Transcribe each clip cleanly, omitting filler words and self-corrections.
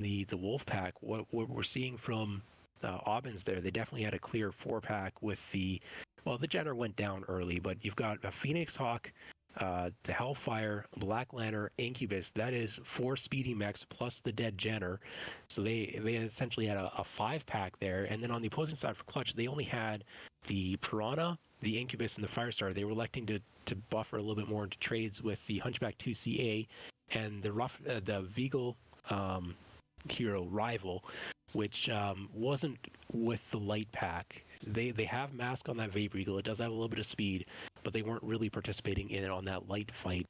the wolf pack, what we're seeing from ABINs there, they definitely had a clear 4-pack with the Jenner went down early, but you've got a Phoenix Hawk, the Hellfire, Black Lantern, Incubus. That is 4 speedy mechs plus the dead Jenner. So they essentially had a 5-pack there. And then on the opposing side for Clutch, they only had the Piranha, the Incubus, and the Firestar. They were electing to buffer a little bit more into trades with the Hunchback 2CA and the Vigal hero Rival, which wasn't with the light pack. They have mask on that Vapor Eagle. It does have a little bit of speed, but they weren't really participating in it on that light fight.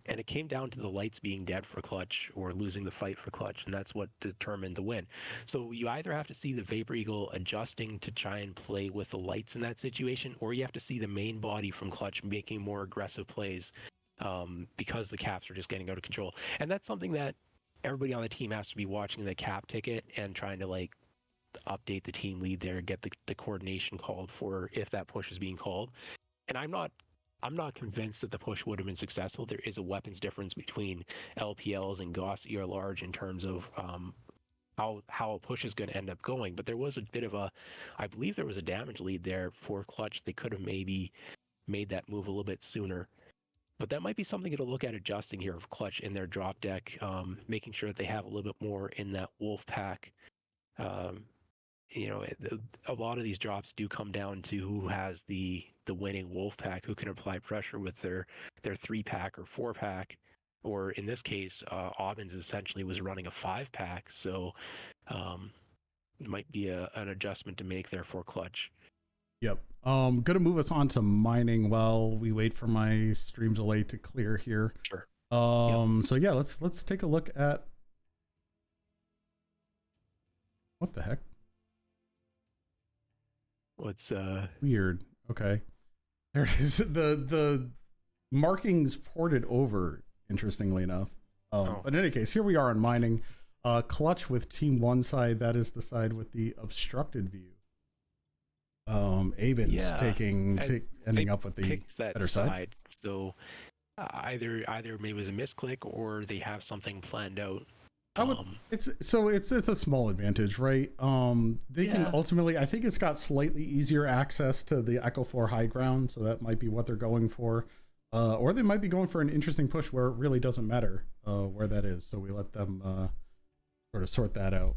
And it came down to the lights being dead for Clutch or losing the fight for Clutch, and that's what determined the win. So you either have to see the Vapor Eagle adjusting to try and play with the lights in that situation, or you have to see the main body from Clutch making more aggressive plays because the caps are just getting out of control. And that's something that everybody on the team has to be watching the cap ticket and trying to like update the team lead there, get the coordination called for if that push is being called. And I'm not convinced that the push would have been successful. There is a weapons difference between LPLs and Gauss ER large in terms of how a push is going to end up going. But there was a bit of I believe there was a damage lead there for Clutch. They could have maybe made that move a little bit sooner. But that might be something to look at adjusting here of Clutch in their drop deck, making sure that they have a little bit more in that wolf pack. A lot of these drops do come down to who has the winning wolf pack, who can apply pressure with their 3-pack or 4-pack, or in this case, ABINs essentially was running a 5-pack, so it might be an adjustment to make there for Clutch. Yep. Gonna move us on to mining while we wait for my stream delay to clear here. Sure. Yep. So yeah, let's take a look at what the heck. What's weird? Okay, there it is. The markings ported over. Interestingly enough, but in any case, here we are on mining. Clutch with Team 1 side. That is the side with the obstructed view. ABIN's ending up with the better side. So either maybe it was a misclick or they have something planned out. It's a small advantage, right? They can ultimately, I think it's got slightly easier access to the Echo 4 high ground, so that might be what they're going for. Or they might be going for an interesting push where it really doesn't matter where that is. So we let them sort of sort that out.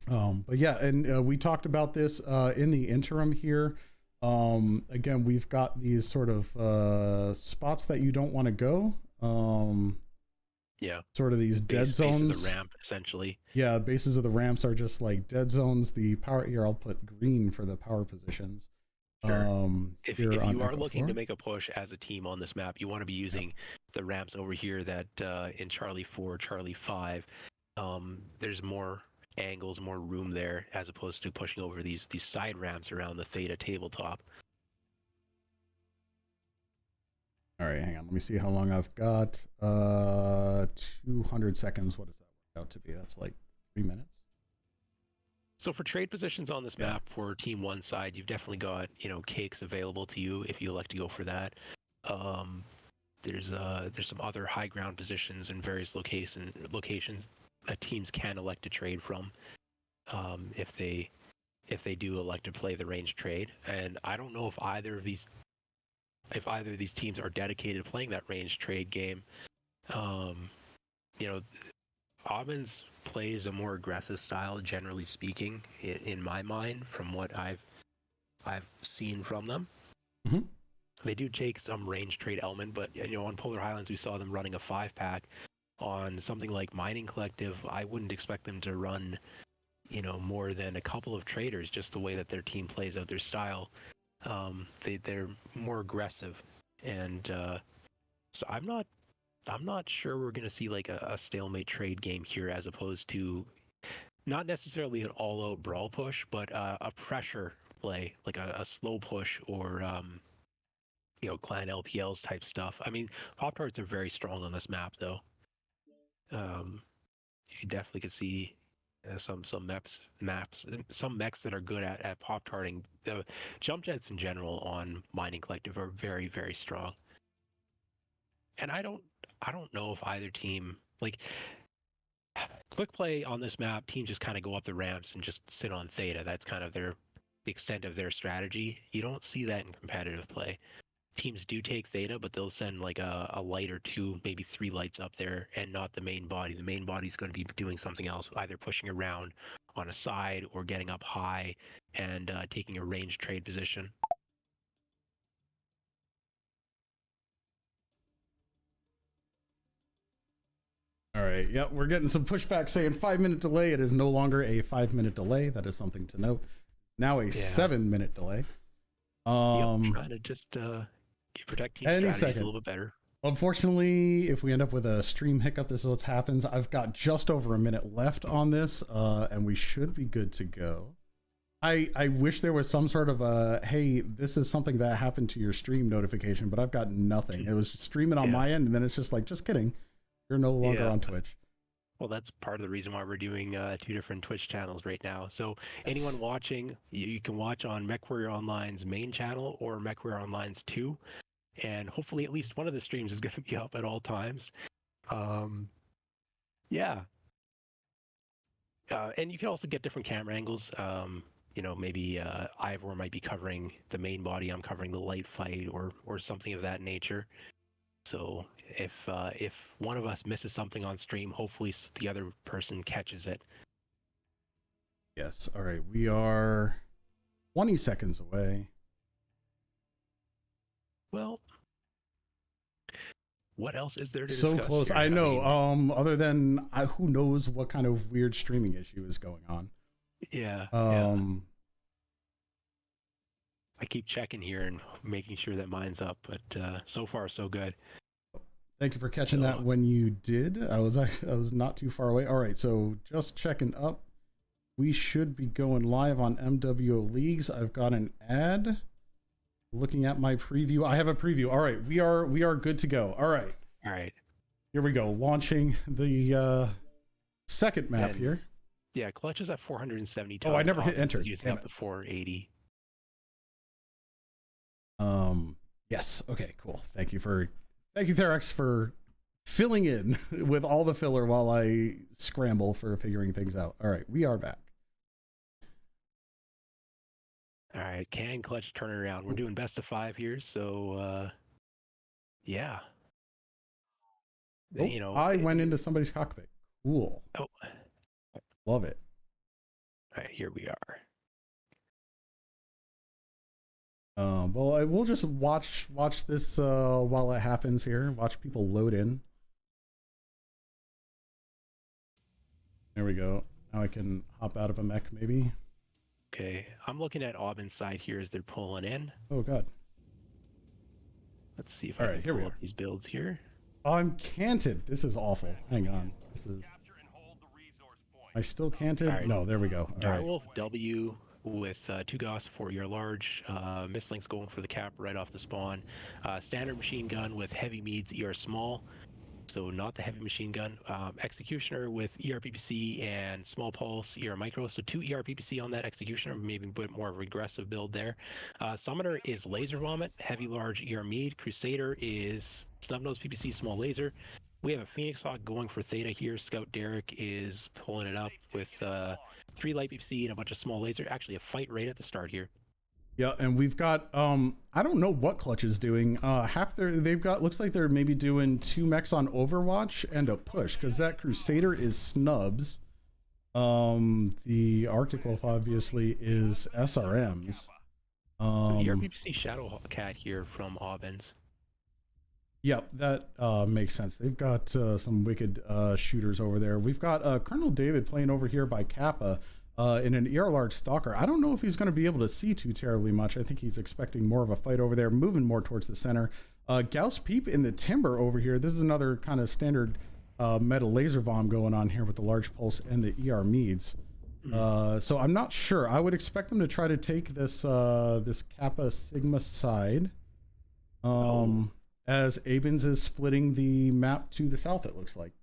But yeah, and we talked about this in the interim here. Again, we've got these sort of spots that you don't want to go. Sort of these dead zones. Base of the ramp, essentially. Yeah, bases of the ramps are just like dead zones. The power here, I'll put green for the power positions. Sure. If you are looking to make a push as a team on this map, you want to be using the ramps over here that in Charlie 4, Charlie 5, there's more angles, more room there, as opposed to pushing over these side ramps around the Theta tabletop. All right, hang on. Let me see how long I've got. 200 seconds. What does that work out to be? That's like 3 minutes. So for trade positions on this map for Team 1 side, you've definitely got, cakes available to you if you elect to go for that. There's some other high ground positions in various locations that teams can elect to trade from if they do elect to play the range trade. And I don't know if either of these teams are dedicated to playing that range trade game. ABINs plays a more aggressive style, generally speaking, in my mind, from what I've seen from them. Mm-hmm. They do take some range trade element, but on Polar Highlands we saw them running a 5-pack. On something like Mining Collective, I wouldn't expect them to run, more than a couple of traders, just the way that their team plays out their style. They're more aggressive, and so I'm not sure we're going to see like a stalemate trade game here, as opposed to not necessarily an all-out brawl push, but a pressure play, like a slow push or clan LPLs type stuff. I mean, Pop-Tarts are very strong on this map, though. You definitely could see some some mechs that are good at Pop-Tarting. The jump jets in general on Mining Collective are very, very strong. And I don't know if either team Like, quick play on this map, teams just kind of go up the ramps and just sit on Theta. That's kind of the extent of their strategy. You don't see that in competitive play. Teams do take Theta, but they'll send like a light or two, maybe 3 lights up there, and not the main body. The main body is going to be doing something else, either pushing around on a side or getting up high and taking a range trade position. All right. Yeah, we're getting some pushback saying 5-minute delay. It is no longer a 5-minute delay. That is something to note. Now a 7-minute delay. Trying to just protect team strategies a little bit better. Unfortunately, if we end up with a stream hiccup, this is what happens. I've got just over a minute left on this, and we should be good to go. I wish there was some sort of a, hey, this is something that happened to your stream notification, but I've got nothing. It was streaming on my end, and then it's just like, just kidding. You're no longer on Twitch. Well, that's part of the reason why we're doing 2 different Twitch channels right now. So anyone watching, you can watch on MechWarrior Online's main channel or MechWarrior Online's 2. And hopefully at least one of the streams is going to be up at all times. Yeah. And you can also get different camera angles. You know, maybe Ivor might be covering the main body. I'm covering the light fight or something of that nature. So if one of us misses something on stream, hopefully the other person catches it. Yes. All right. We are 20 seconds away. Well, what else is there to discuss? So close. Here? I know. Other than who knows what kind of weird streaming issue is going on. Yeah. I keep checking here and making sure that mine's up, but so far so good. Thank you for catching that when you did. I was not too far away. All right, so just checking up. We should be going live on MWO Leagues. I've got an ad. Looking at my preview. I have a preview. All right, we are good to go. All right. All right. Here we go. Launching the second map here. Yeah, Clutch is at 470 times. Oh, I never hit enter. Using up to 480. Yes. Okay, cool. Thank you, Therex, for filling in with all the filler while I scramble for figuring things out. All right, we are back. All right, can Clutch turn it around? We're doing best of 5 here, so yeah. Oh, you know, I went into somebody's cockpit. Cool. Oh, love it. All right, here we are. Well, we'll just watch this while it happens here. Watch people load in. There we go. Now I can hop out of a mech, maybe. Okay, I'm looking at ABIN's side here as they're pulling in. Oh God. Let's see if I can pull up these builds here. Oh, I'm canted. This is awful. Hang on. This is. I still canted? Right. No, there we go. All right. Wolf W with 2 Gauss 4-year large. Mistlinks going for the cap right off the spawn. Standard machine gun with heavy meads ER small. So not the heavy machine gun. Executioner with ERPPC and small pulse ER micro. So 2 ERPPC on that executioner, maybe a bit more of a regressive build there. Summoner is laser vomit, heavy large ER mead. Crusader is snub nose PPC small laser. We have a Phoenix Hawk going for Theta here. Scout Derek is pulling it up with 3 light PPC and a bunch of small laser. Actually a fight right at the start here. Yeah, and we've got I don't know what Clutch is doing. They've got, looks like they're maybe doing 2 mechs on Overwatch and a push, because that Crusader is snubs. The Arctic Wolf obviously is SRMs. So ERPPC Shadow Cat here from ABIN's. Yep, that makes sense. They've got some wicked shooters over there. We've got Colonel David playing over here by Kappa. In an ER large stalker. I don't know if he's going to be able to see too terribly much. I think he's expecting more of a fight over there, moving more towards the center. Gauss Peep in the timber over here. This is another kind of standard metal laser bomb going on here with the large pulse and the ER meads. So I'm not sure. I would expect them to try to take this this Kappa Sigma side as ABIN's is splitting the map to the south, it looks like.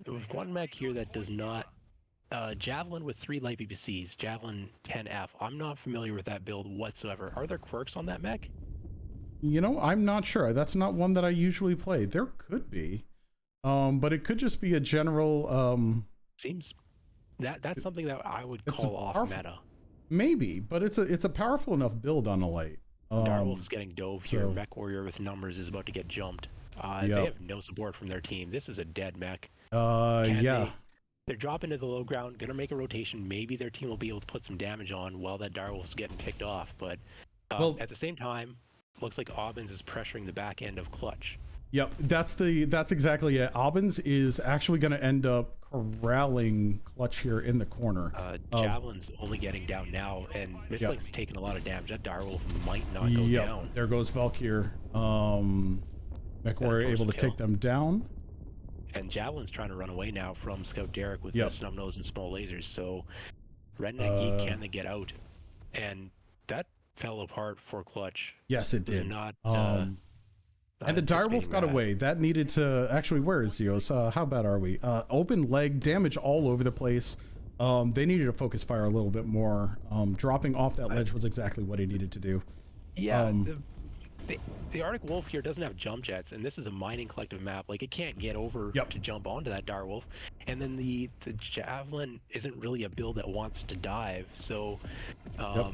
There was one mech here that does not Javelin with 3 light PPCs, Javelin 10F. I'm not familiar with that build whatsoever. Are there quirks on that mech? You know, I'm not sure. That's not one that I usually play. There could be. But it could just be a general. Seems that's something that I would It's call off meta. Maybe, but it's a powerful enough build on the light. Direwolf is getting dove here. Mech Warrior with numbers is about to get jumped. They have no support from their team. This is a dead mech. Yeah. They're dropping to the low ground, gonna make a rotation. Maybe their team will be able to put some damage on while that Direwolf's getting picked off. But at the same time, looks like ABINs is pressuring the back end of Clutch. Yep, that's exactly it. ABINs is actually going to end up corralling Clutch here in the corner. Javelin's only getting down now, and Mislake's taking a lot of damage. That Direwolf might not go down. There goes Valkyr. Mech Warrior able to take them down. And Javelin's trying to run away now from Scout Derek with the snub nose and small lasers. So Redneck Geek, can they get out? And that fell apart for Clutch. Yes, it did. Not, and the Direwolf got away. That needed to actually. Where is Zeos? How bad are we? Open leg damage all over the place. They needed to focus fire a little bit more. Dropping off that ledge was exactly what he needed to do. Yeah. The Arctic Wolf here doesn't have jump jets, and this is a mining collective map. Like, it can't get over to jump onto that Direwolf. And then the Javelin isn't really a build that wants to dive. So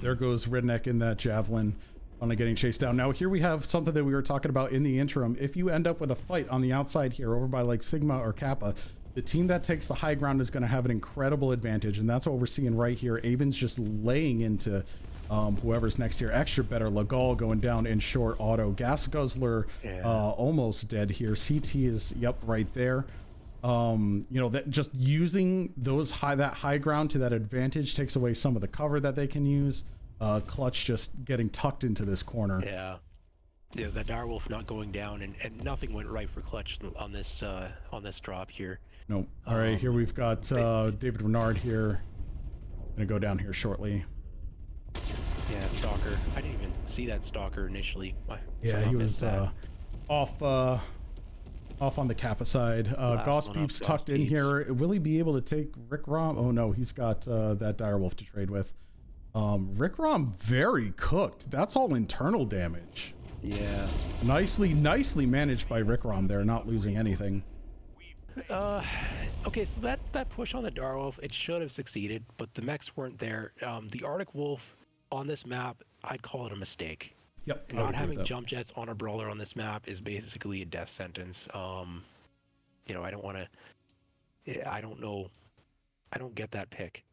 there goes Redneck in that Javelin. Only getting chased down. Now here we have something that we were talking about in the interim. If you end up with a fight on the outside here over by like Sigma or Kappa, the team that takes the high ground is going to have an incredible advantage, and that's what we're seeing right here. ABIN's just laying into whoever's next here. Extra better. Lagal going down in short auto. Gas Guzzler almost dead here. CT is right there. That just using that high ground to that advantage takes away some of the cover that they can use. Clutch just getting tucked into this corner. Yeah, the Direwolf not going down, and nothing went right for Clutch on this drop here. Nope. All right, here we've got David Renard here. Gonna go down here shortly. Yeah, Stalker. I didn't even see that Stalker initially. Yeah, he was off on the Kappa side. Goss Beep's tucked in here. Will he be able to take Rick Rom? Oh no, he's got that Direwolf to trade with. Rick Rom very cooked. That's all internal damage. Yeah. Nicely managed by Rick Rom there, not losing anything. Okay, so that push on the Direwolf, it should have succeeded, but the mechs weren't there. The Arctic Wolf on this map, I'd call it a mistake. Yep. Not having jump jets on a brawler on this map is basically a death sentence. I don't want to. I don't know. I don't get that pick.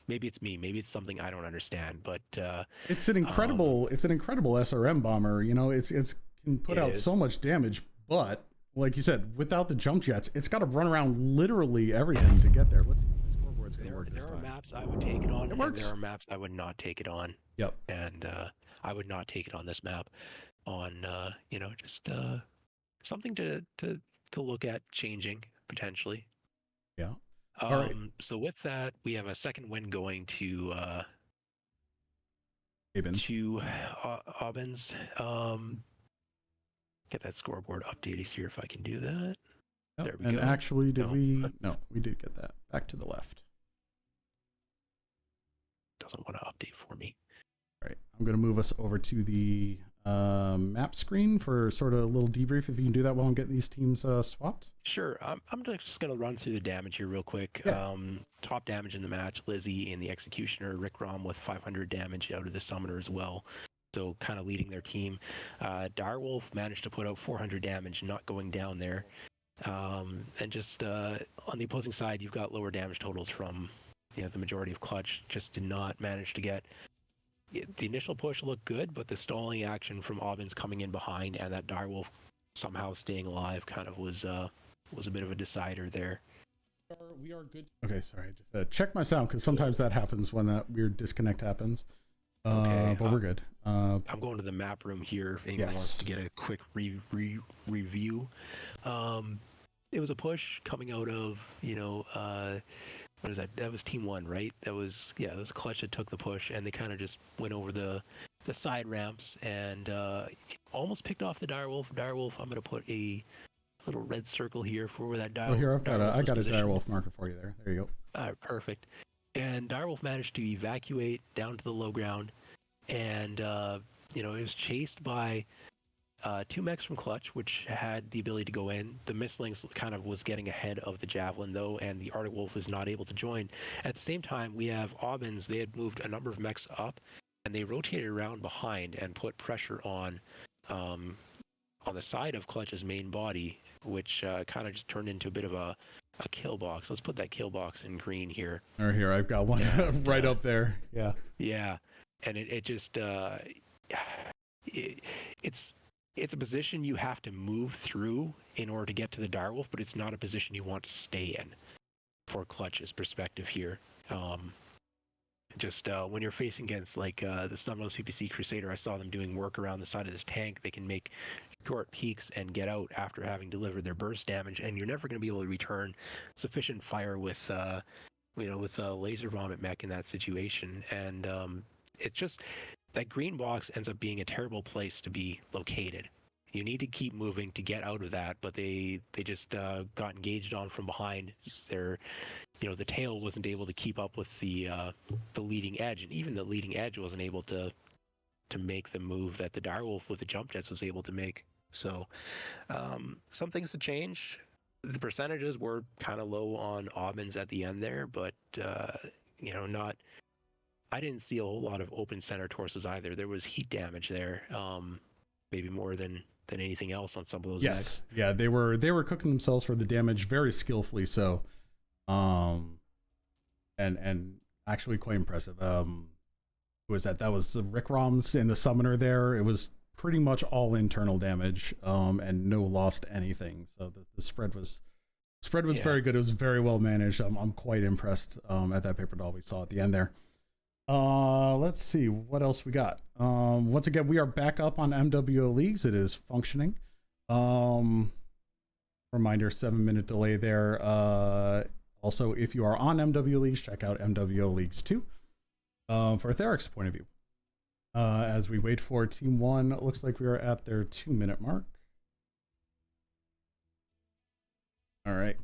Maybe it's me. Maybe it's something I don't understand. But it's an incredible. It's an incredible SRM bomber. It's can put out so much damage, but like you said, without the jump jets, it's got to run around literally everything to get there. Let's see if the scoreboard's going to work this time. There are maps I would take it on. It works. And there are maps I would not take it on. Yep. And I would not take it on this map. On just something to look at changing potentially. Yeah. All right. So with that, we have a second win going to ABINs. Get that scoreboard updated here if I can do that. Yep. There we go. And actually, No, we did get that. Back to the left. Doesn't want to update for me. All right. I'm going to move us over to the map screen for sort of a little debrief. If you can do that while I'm getting these teams swapped. Sure. I'm just going to run through the damage here real quick. Yeah. Top damage in the match, Lizzie and the Executioner, Rick Rom with 500 damage out of the Summoner as well. So kind of leading their team. Direwolf managed to put out 400 damage, not going down there. And just on the opposing side, you've got lower damage totals from the majority of Clutch. Just did not manage to get. The initial push looked good, but the stalling action from ABINs coming in behind and that Direwolf somehow staying alive kind of was a bit of a decider there. We are good. Okay, sorry. I just check my sound because sometimes that happens when that weird disconnect happens. Okay, but we're good. I'm going to the map room here if anyone wants to get a quick review. It was a push coming out of, what is that? That was Team 1, right? It was Clutch that took the push, and they kind of just went over the side ramps and almost picked off the Direwolf. Direwolf, I'm going to put a little red circle here for where that Direwolf. Oh, here, I got a Direwolf marker for you there. There you go. All right, perfect. And Direwolf managed to evacuate down to the low ground, and it was chased by two mechs from Clutch, which had the ability to go in. The Mistlings kind of was getting ahead of the Javelin, though, and the Arctic Wolf was not able to join. At the same time, we have ABINs. They had moved a number of mechs up, and they rotated around behind and put pressure on the side of Clutch's main body, which kind of just turned into a bit of a kill box. Let's put that kill box in green here. Or here, I've got one right up there. Yeah. Yeah, and it just it's a position you have to move through in order to get to the direwolf, but it's not a position you want to stay in for Clutch's perspective here. When you're facing against like the Snubnose PPC Crusader, I saw them doing work around the side of this tank. They can make short peaks and get out after having delivered their burst damage, and you're never going to be able to return sufficient fire with a laser vomit mech in that situation. And it's just that green box ends up being a terrible place to be located. You need to keep moving to get out of that, but they just got engaged on from behind. The tail wasn't able to keep up with the leading edge, and even the leading edge wasn't able to make the move that the direwolf with the jump jets was able to make. So some things to change. The percentages were kind of low on ABINs at the end there, but not. I didn't see a whole lot of open center torsos either. There was heat damage there, maybe more than anything else on some of those. Yes, yeah, they were cooking themselves for the damage very skillfully. So, and actually quite impressive. Who was that? That was the Rick Roms and the Summoner there. It was pretty much all internal damage, and no lost anything. So the spread was very good. It was very well managed. I'm quite impressed at that paper doll we saw at the end there. Let's see what else we got. Once again, we are back up on MWO leagues. It is functioning. Reminder, 7-minute delay there. Also, if you are on MWO leagues, check out MWO leagues 2 for Theric's point of view. As we wait for team 1, it looks like we are at their 2-minute mark. All right.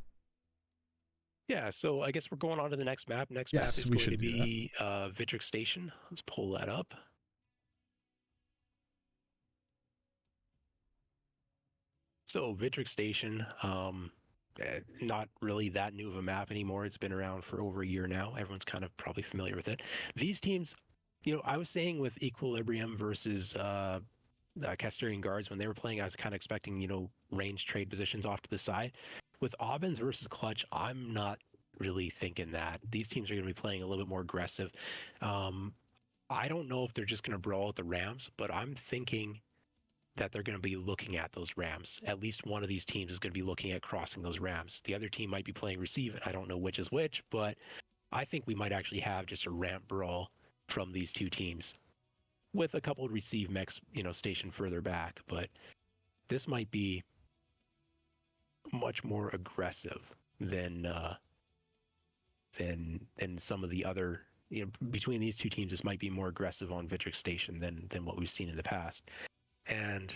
Yeah, so I guess we're going on to the next map. Next map is going to be Vitric Station. Let's pull that up. So Vitric Station, not really that new of a map anymore. It's been around for over a year now. Everyone's kind of probably familiar with it. These teams, I was saying with Equilibrium versus Casterian Guards, when they were playing, I was kind of expecting, range trade positions off to the side. With ABINs versus Clutch, I'm not really thinking that. These teams are going to be playing a little bit more aggressive. I don't know if they're just going to brawl at the ramps, but I'm thinking that they're going to be looking at those ramps. At least one of these teams is going to be looking at crossing those ramps. The other team might be playing receive. I don't know which is which, but I think we might actually have just a ramp brawl from these two teams with a couple of receive mechs, stationed further back. But this might be much more aggressive than some of the other, between these two teams. This might be more aggressive on Vitric Station than what we've seen in the past. And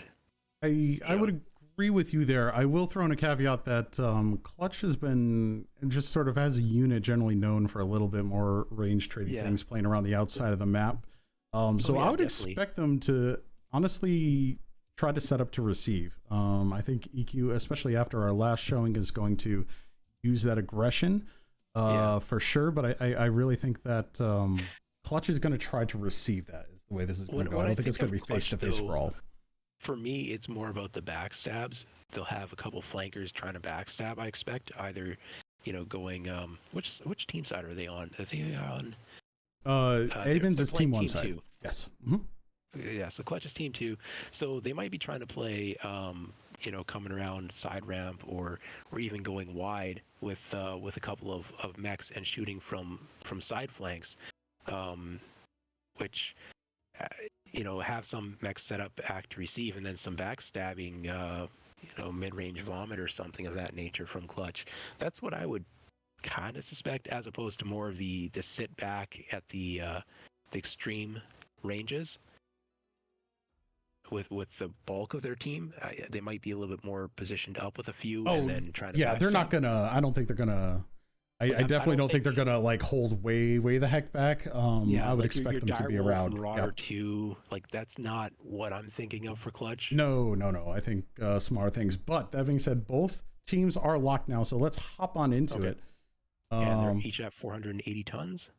I would agree with you there. I will throw in a caveat that Clutch has been just sort of as a unit generally known for a little bit more range trading things playing around the outside of the map. I would expect them to honestly try to set up to receive. I think EQ, especially after our last showing, is going to use that aggression for sure. But I really think that Clutch is going to try to receive that, is the way this is going to go. I don't think it's going to be face-to-face brawl. For me, it's more about the backstabs. They'll have a couple flankers trying to backstab, I expect. Either, going... which team side are they on? Are they on... ABIN's is team 1 side. 2. Yes. Mm-hmm. Yeah, so Clutch is team 2. So they might be trying to play, coming around side ramp or even going wide with a couple of mechs and shooting from side flanks, which, have some mechs set up back to receive and then some backstabbing, mid-range vomit or something of that nature from Clutch. That's what I would kind of suspect, as opposed to more of the sit back at the extreme ranges. With the bulk of their team, they might be a little bit more positioned up with a few, and then trying to. Yeah, they're not gonna. I don't think they're gonna. I definitely don't think they're gonna like hold way the heck back. Yeah, I would like expect them to be Direwolf around. and Marauder 2, like that's not what I'm thinking of for Clutch. No. I think smaller things. But that being said, both teams are locked now, so let's hop on into it. And they're each at 480 tons.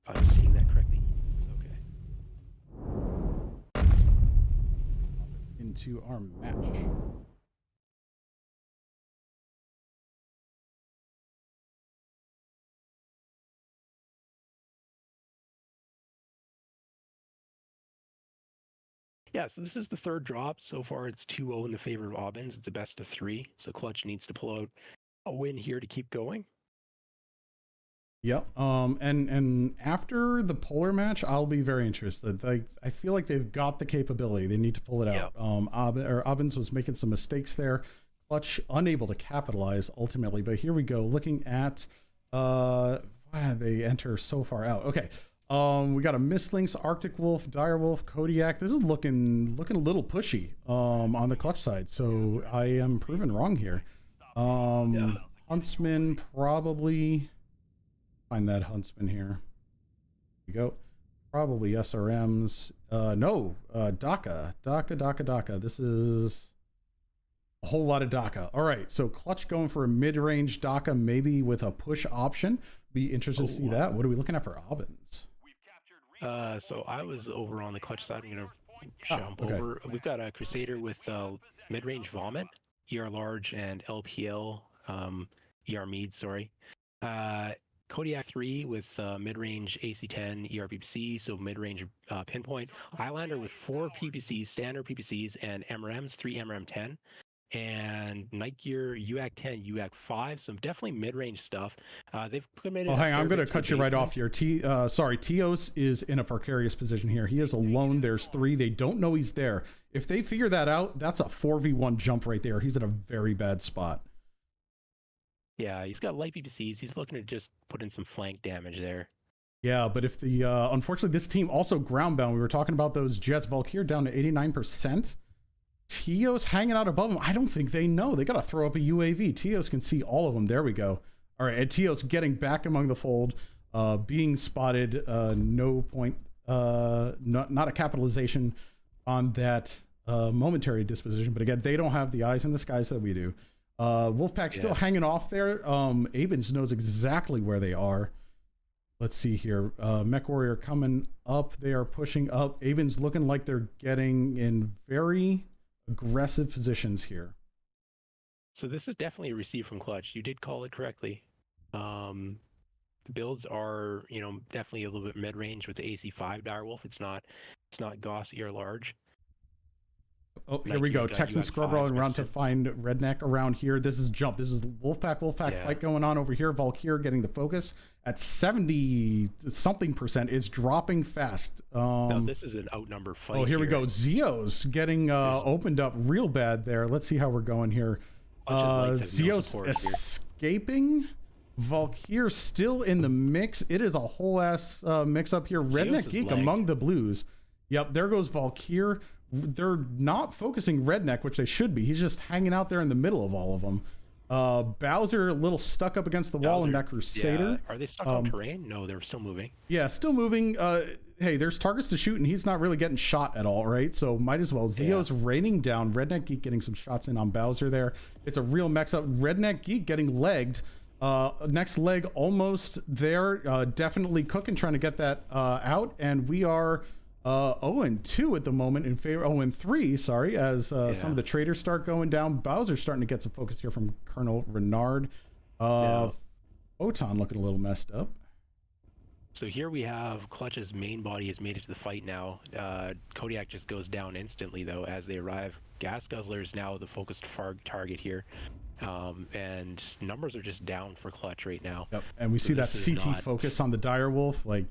If I'm seeing that correctly. Okay. Into our match. Yeah, so this is the third drop. So far, it's 2-0 in the favor of ABINs. It's a best of 3. So Clutch needs to pull out a win here to keep going. Yep. And after the polar match, I'll be very interested. Like, I feel like they've got the capability. They need to pull it out. ABINs was making some mistakes there. Clutch unable to capitalize ultimately. But here we go. Looking at wow, they enter so far out. Okay. We got a Mistlynx, Arctic Wolf, Direwolf, Kodiak. This is looking a little pushy on the Clutch side. So I am proven wrong here. Huntsman probably. Find that Huntsman here. Here we go. Probably SRMs. No, DACA. This is a whole lot of DACA. All right, so Clutch going for a mid-range DACA, maybe with a push option. Be interested to see that. What are we looking at for ABINs? So I was over on the Clutch side. I'm gonna jump over. We've got a Crusader with mid-range Vomit, ER large, and LPL, ER Mead. Sorry. Kodiak 3 with mid-range AC10 ERPPC, so mid-range pinpoint. Highlander with 4 PPCs, standard PPCs, and MRMs, 3 MRM10. And Night Gear, UAC 10, UAC 5, some definitely mid-range stuff. They've committed. Oh, hang on, I'm going to cut you right off here. Sorry, Teos is in a precarious position here. He is alone. There's 3. They don't know he's there. If they figure that out, that's a 4v1 jump right there. He's in a very bad spot. Yeah, he's got light PPCs. He's looking to just put in some flank damage there. Yeah, but if the unfortunately this team also groundbound. We were talking about those Jets. Valkyr down to 89%. Teos hanging out above them. I don't think they know. They got to throw up a UAV. Teos can see all of them. There we go. All right, and Teos getting back among the fold, being spotted. No point. Not a capitalization on that momentary disposition. But again, they don't have the eyes in the skies that we do. Wolfpack still hanging off there. ABINs knows exactly where they are. Let's see here. Mech Warrior coming up. They are pushing up. ABINs looking like they're getting in very aggressive positions here. So this is definitely a receive from Clutch. You did call it correctly. The builds are, definitely a little bit mid-range with the AC5 Direwolf. It's not Gauss ER large. Oh, here we go. Texan scrub around to find Redneck around here. This is jump. This is Wolfpack fight going on over here. Valkyr getting the focus at 70-something%. It's dropping fast. No, this is an outnumbered fight. Oh, here we go. Zeos getting opened up real bad there. Let's see how we're going here. Zeos escaping. Valkyr still in the mix. It is a whole ass mix up here. Redneck Geek among the blues. Yep, there goes Valkyr. They're not focusing Redneck, which they should be. He's just hanging out there in the middle of all of them. Bowser a little stuck up against the wall in that Crusader. Yeah. Are they stuck on terrain? No, they're still moving. Yeah, still moving. Hey, there's targets to shoot, and he's not really getting shot at all, right? So might as well. Zeo's raining down. Redneck Geek getting some shots in on Bowser there. It's a real mix up. Redneck Geek getting legged. Next leg almost there. Definitely cooking, trying to get that out. And we are 0-2 at the moment in favor. 0-3, sorry, as some of the traders start going down. Bowser's starting to get some focus here from Colonel Renard. Photon looking a little messed up. So here we have Clutch's main body has made it to the fight now. Kodiak just goes down instantly, though, as they arrive. Gas Guzzler is now the focused target here. And numbers are just down for Clutch right now. Yep, and we see that CT focus on the Direwolf. Like,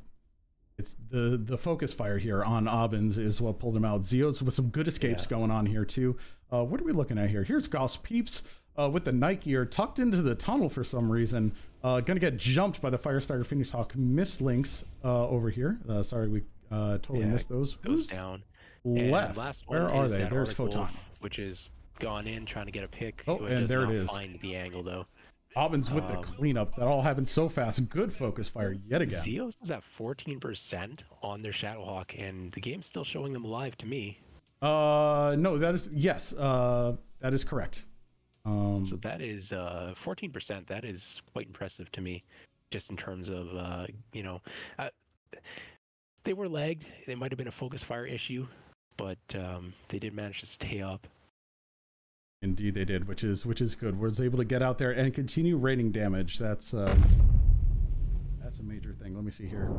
it's the focus fire here on ABINs is what pulled him out. Zeos with some good escapes going on here, too. What are we looking at here? Here's Gauss Peeps with the Night Gear tucked into the tunnel for some reason. Gonna get jumped by the Firestarter Phoenix Hawk Mistlynx over here. Sorry, we totally missed those. Goes down. Left. Where are they? There's Photon. Which is gone in trying to get a pick. Oh, and there it is. Find the angle, though. Aubin's with the cleanup. That all happened so fast. Good focus fire yet again. Zeos is at 14% on their Shadowhawk, and the game's still showing them alive to me. No, that is, yes, that is correct. So that is 14%. That is quite impressive to me, just in terms of, they were lagged. They might have been a focus fire issue, but they did manage to stay up. Indeed, they did, which is good. Was able to get out there and continue raining damage. That's a major thing. Let me see here.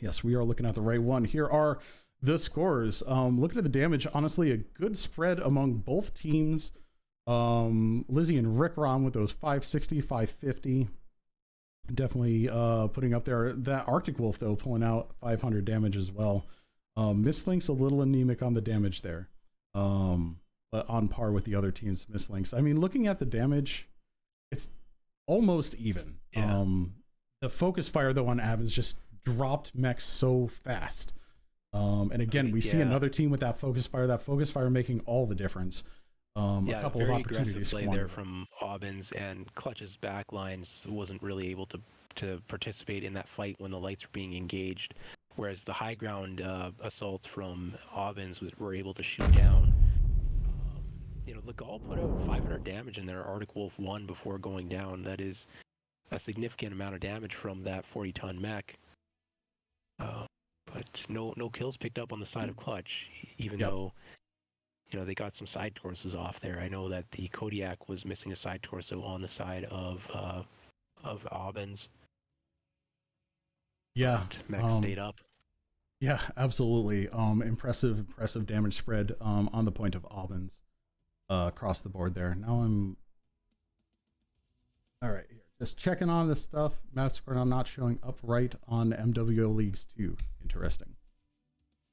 Yes, we are looking at the right one. Here are the scores. Looking at the damage, honestly, a good spread among both teams. Lizzie and Rick Ron with those 560, 550. Definitely putting up there. That Arctic Wolf, though, pulling out 500 damage as well. Mistlink's a little anemic on the damage there. But on par with the other team's Mistlinks. I mean, looking at the damage, it's almost even. Yeah. The focus fire, though, on ABIN's just dropped mechs so fast. And again, we see another team with that focus fire making all the difference. A couple of opportunities play there from Aubin's, and Clutch's backlines wasn't really able to participate in that fight when the lights were being engaged, whereas the high ground assaults from Aubin's were able to shoot down. Legal put out 500 damage in their Arctic Wolf 1 before going down. That is a significant amount of damage from that 40-ton mech. But no kills picked up on the side of Clutch, even though they got some side torsos off there. I know that the Kodiak was missing a side torso on the side of Aubin's. Yeah, mech stayed up. Yeah, absolutely. Impressive damage spread on the point of Aubin's across the board there. Now I'm all right here. Just checking on this stuff. Map score now not showing up right on MWO Leagues 2. Interesting.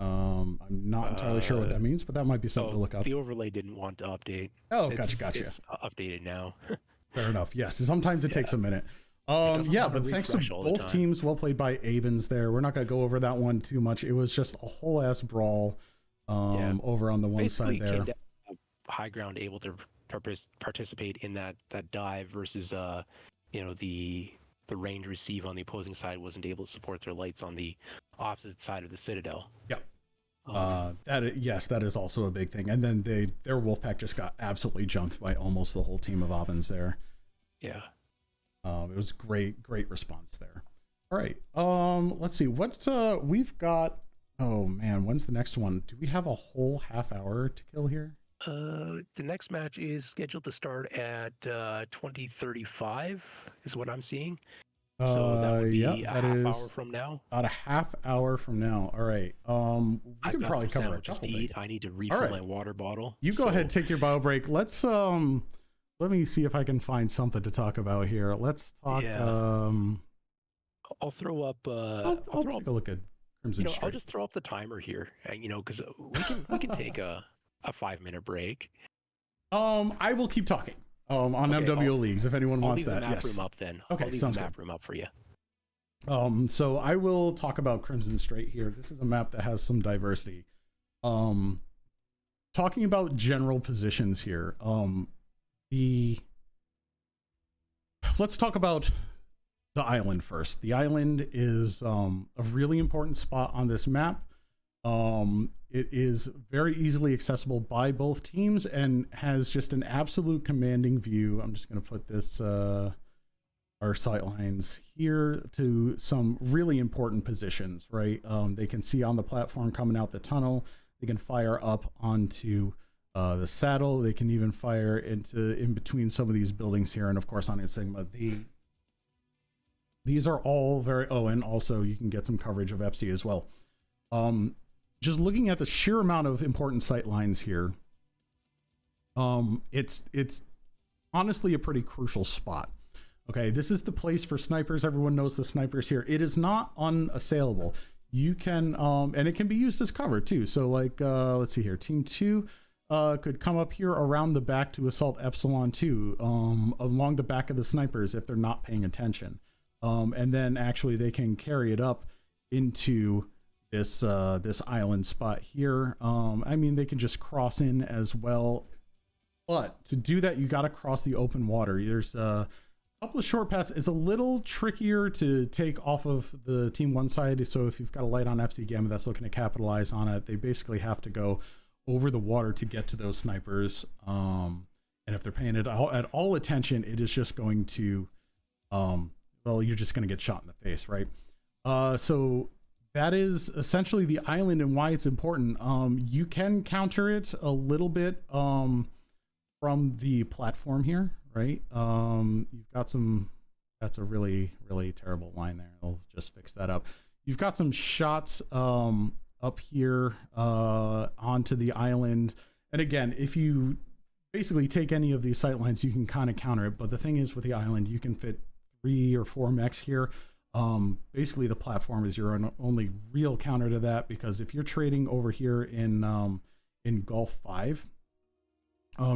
I'm not entirely sure what that means, but that might be something to look up. The overlay didn't want to update. Oh, gotcha. It's updated now. Fair enough. Yes, sometimes it takes a minute. But thanks to both teams. Well played by ABIN's there. We're not going to go over that one too much. It was just a whole ass brawl over on the one side there. High ground able to participate in that dive versus the range receive on the opposing side wasn't able to support their lights on the opposite side of the Citadel. Yeah. That is also a big thing. And then their Wolfpack just got absolutely junked by almost the whole team of Aubin's there. Yeah. It was great response there. All right. Let's see what we've got. Oh man, when's the next one? Do we have a whole half hour to kill here? The next match is scheduled to start at 20:35 is what I'm seeing. So that would be a half hour from now. About a half hour from now. All right. We can probably cover a couple things. I need to refill my water bottle. You go ahead, take your bio break. Let's let me see if I can find something to talk about here. Let's talk. I'll throw up. I'll take a look at Crimson Strike. I'll just throw up the timer here, because we can take a 5-minute break. I will keep talking. On MWO Leagues, if anyone wants that. I'll leave the map room up then. Okay, I'll leave sounds the map good. room up for you. So I will talk about Crimson Straight here. This is a map that has some diversity. Talking about general positions here. Let's talk about the island first. The island is a really important spot on this map. It is very easily accessible by both teams and has just an absolute commanding view. I'm just going to put this our sight lines here to some really important positions, right? They can see on the platform coming out the tunnel. They can fire up onto the saddle. They can even fire in between some of these buildings here, and of course on Insigma. These are all very. Oh, and also you can get some coverage of EPSI as well. Just looking at the sheer amount of important sight lines here, it's honestly a pretty crucial spot. Okay, this is the place for snipers. Everyone knows the snipers here. It is not unassailable. You can, and it can be used as cover too. So like, let's see here, Team 2 could come up here around the back to assault Epsilon 2 along the back of the snipers if they're not paying attention. And then actually they can carry it up into this island spot here. I mean, they can just cross in as well. But to do that, you got to cross the open water. There's a couple of short paths. It's a little trickier to take off of the Team 1 side. So if you've got a light on FC Gamma that's looking to capitalize on it, they basically have to go over the water to get to those snipers. And if they're paying it at all attention, it is just going to, well, you're just going to get shot in the face, right? So that is essentially the island and why it's important. You can counter it a little bit from the platform here, right? You've got some, that's a really, really terrible line there. I'll just fix that up. You've got some shots up here onto the island. And again, if you basically take any of these sight lines, you can kind of counter it. But the thing is with the island, you can fit 3 or 4 mechs here. Basically the platform is your only real counter to that, because if you're trading over here in Gulf 5,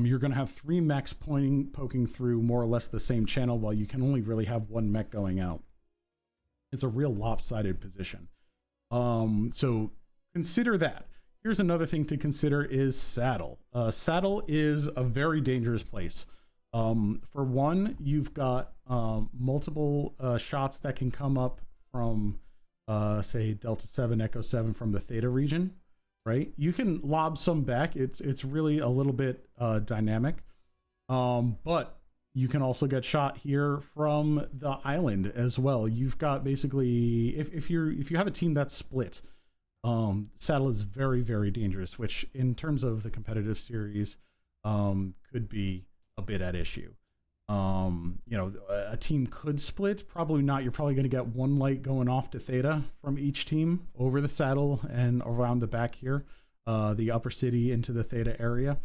you're going to have 3 mechs poking through more or less the same channel, while you can only really have 1 mech going out. It's a real lopsided position. So consider that. Here's another thing to consider is saddle. Saddle is a very dangerous place. For one, you've got multiple shots that can come up from, say, Delta 7, Echo 7 from the Theta region, right? You can lob some back. It's really a little bit dynamic, but you can also get shot here from the island as well. You've got basically, if you have a team that's split, saddle is very, very dangerous, which in terms of the competitive series could be a bit at issue. You know, a team could split, probably not. You're probably going to get 1 light going off to Theta from each team over the saddle and around the back here, the upper city into the Theta area.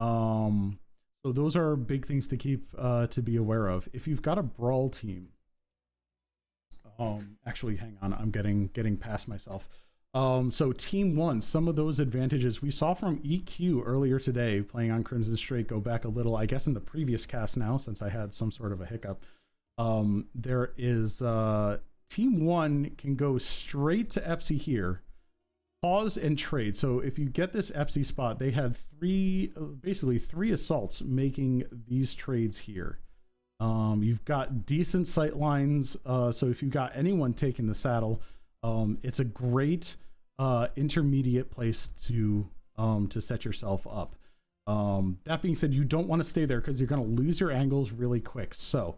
So those are big things to keep to be aware of. If you've got a brawl team, actually, hang on, I'm getting past myself. So Team 1, some of those advantages we saw from EQ earlier today, playing on Crimson Straight, go back a little, I guess in the previous cast now, since I had some sort of a hiccup. There is Team 1 can go straight to Epsi here, pause and trade. So if you get this Epsi spot, they had basically three assaults making these trades here. You've got decent sight lines. So if you've got anyone taking the saddle, it's a great intermediate place to set yourself up. That being said, you don't want to stay there because you're going to lose your angles really quick. So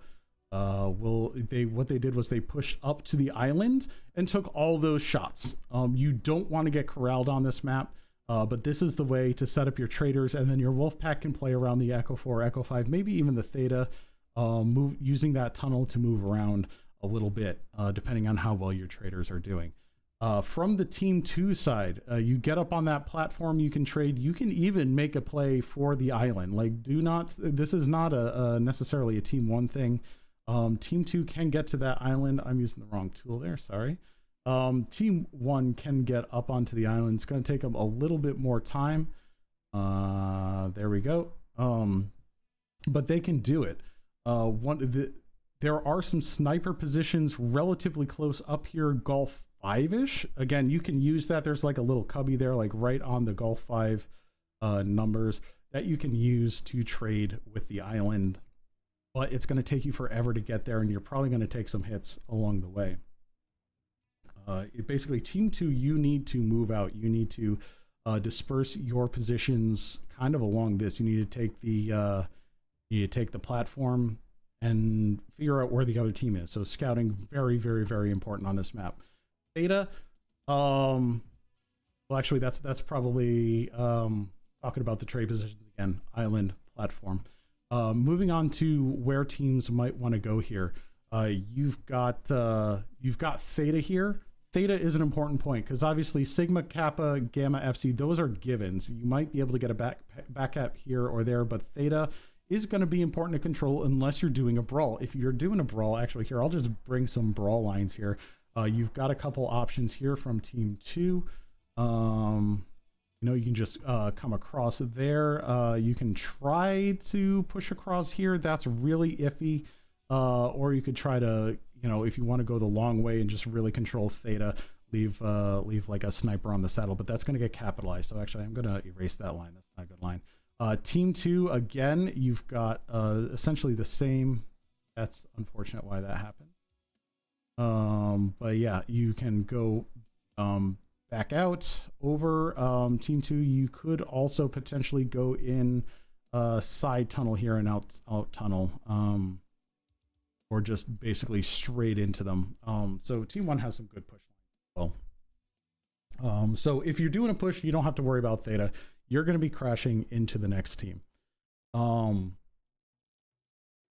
what they did was they pushed up to the island and took all those shots. You don't want to get corralled on this map, but this is the way to set up your traders, and then your wolf pack can play around the Echo 4, Echo 5, maybe even the Theta, using that tunnel to move around a little bit, depending on how well your traders are doing. From the Team 2 side, you get up on that platform, you can trade, you can even make a play for the island. Like, this is not necessarily a Team 1 thing. Team 2 can get to that island. I'm using the wrong tool there, sorry. Team 1 can get up onto the island. It's going to take them a little bit more time. There we go. But they can do it. There are some sniper positions relatively close up here, Gulf 5-ish. Again, you can use that. There's like a little cubby there, like right on the Gulf 5 numbers that you can use to trade with the island. But it's going to take you forever to get there, and you're probably going to take some hits along the way. Basically, Team 2, you need to move out. You need to disperse your positions kind of along this. You need to take the platform and figure out where the other team is. So scouting, very, very, very important on this map. Theta, well, actually, that's probably talking about the trade positions again. Island, platform. Moving on to where teams might want to go here. You've got Theta here. Theta is an important point because obviously Sigma, Kappa, Gamma, FC, those are givens. You might be able to get a backup here or there, but Theta is going to be important to control unless you're doing a brawl. If you're doing a brawl, actually here, I'll just bring some brawl lines here. You've got a couple options here from Team 2. You can just come across there. You can try to push across here. That's really iffy. Or you could try to, if you want to go the long way and just really control Theta, leave like a sniper on the saddle, but that's going to get capitalized. So actually, I'm going to erase that line. That's not a good line. Team 2, again, you've got essentially the same. That's unfortunate why that happened. But yeah, you can go back out over Team 2. You could also potentially go in side tunnel here and out tunnel, or just basically straight into them. So Team 1 has some good push lines. Well, so if you're doing a push, you don't have to worry about Theta. You're going to be crashing into the next team.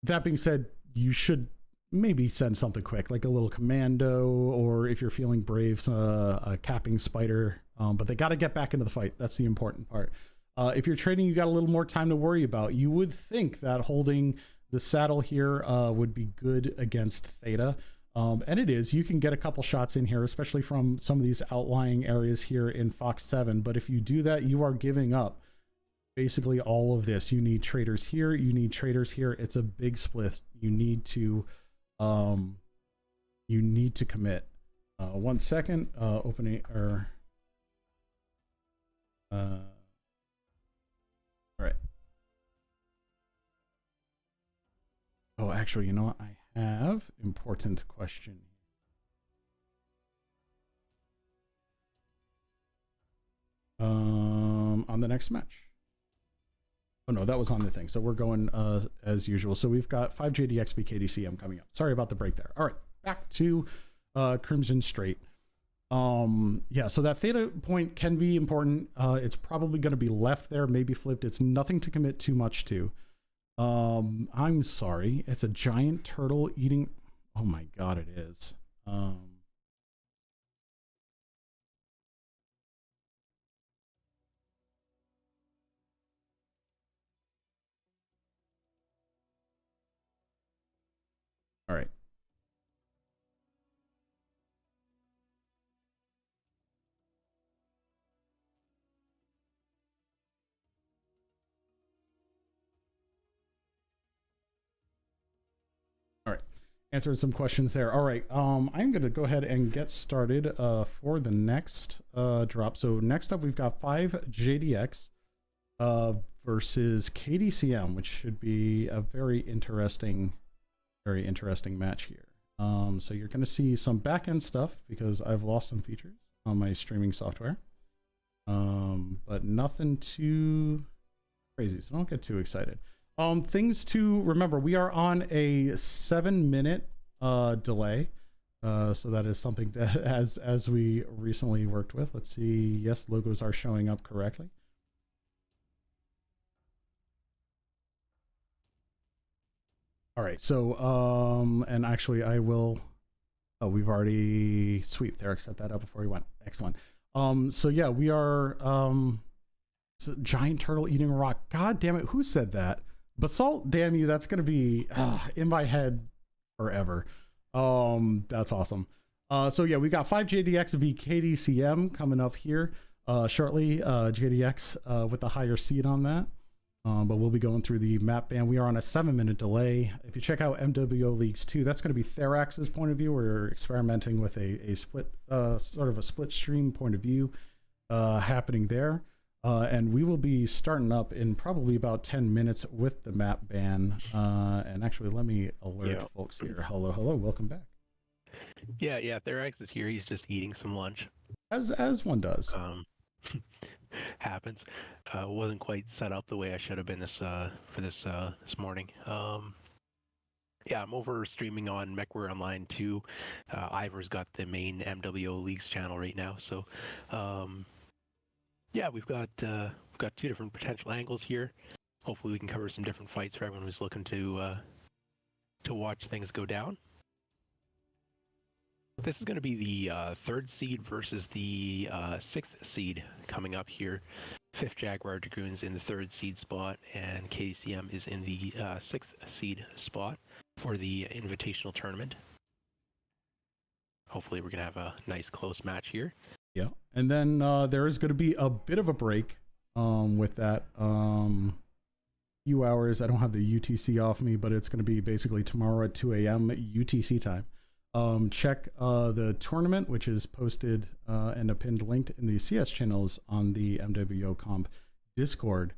That being said, you should maybe send something quick, like a little commando, or if you're feeling brave, a capping spider. But they got to get back into the fight. That's the important part. If you're trading, you got a little more time to worry about. You would think that holding the saddle here would be good against Theta. And it is. You can get a couple shots in here, especially from some of these outlying areas here in Fox 7. But if you do that, you are giving up basically all of this. You need traders here. You need traders here. It's a big split. You need to commit. 1 second. Opening or all right. Oh, actually, you know what? I have important question. On the next match. Oh no, that was on the thing. So we're going as usual. So we've got 5 JDX v KDCM coming up. Sorry about the break there. All right, back to Crimson Straight. Yeah, so that Theta point can be important. It's probably going to be left there, maybe flipped. It's nothing to commit too much to. I'm sorry. It's a giant turtle eating. Oh my God, it is. All right. All right. Answered some questions there. All right. I'm going to go ahead and get started for the next drop. So next up, we've got 5 JDX versus KDCM, which should be a very interesting match here. So you're going to see some back-end stuff because I've lost some features on my streaming software. But nothing too crazy, so don't get too excited. Things to remember, we are on a 7-minute delay. So that is something that as we recently worked with. Let's see. Yes, logos are showing up correctly. All right. So, and actually I will, oh, we've already, sweet. Derek set that up before he went. Excellent. So yeah, we are, it's a giant turtle eating a rock. God damn it. Who said that? Basalt, damn you. That's going to be in my head forever. That's awesome. So yeah, we got 5 JDX v KDCM coming up here shortly. JDX with the higher seed on that. But we'll be going through the map ban. We are on a 7-minute delay. If you check out MWO Leagues 2, that's going to be Therax's point of view. We're experimenting with a split, sort of a split stream point of view happening there. And we will be starting up in probably about 10 minutes with the map ban. And actually, let me alert folks here. Hello, hello, welcome back. Yeah, Therax is here. He's just eating some lunch. As one does. Happens. Wasn't quite set up the way I should have been this morning. Yeah, I'm over streaming on MechWare Online too. Ivor's got the main MWO Leagues channel right now, so yeah, we've got 2 different potential angles here. Hopefully, we can cover some different fights for everyone who's looking to watch things go down. This is going to be the 3rd seed versus the 6th seed coming up here. 5th Jaguar Dragoons in the 3rd seed spot, and KDCM is in the 6th seed spot for the Invitational tournament. Hopefully we're going to have a nice close match here. Yeah, and then there is going to be a bit of a break with that. Few hours. I don't have the UTC off me, but it's going to be basically tomorrow at 2 a.m. UTC time. Check the tournament, which is posted and a pinned link in the CS channels on the MWO Comp Discord.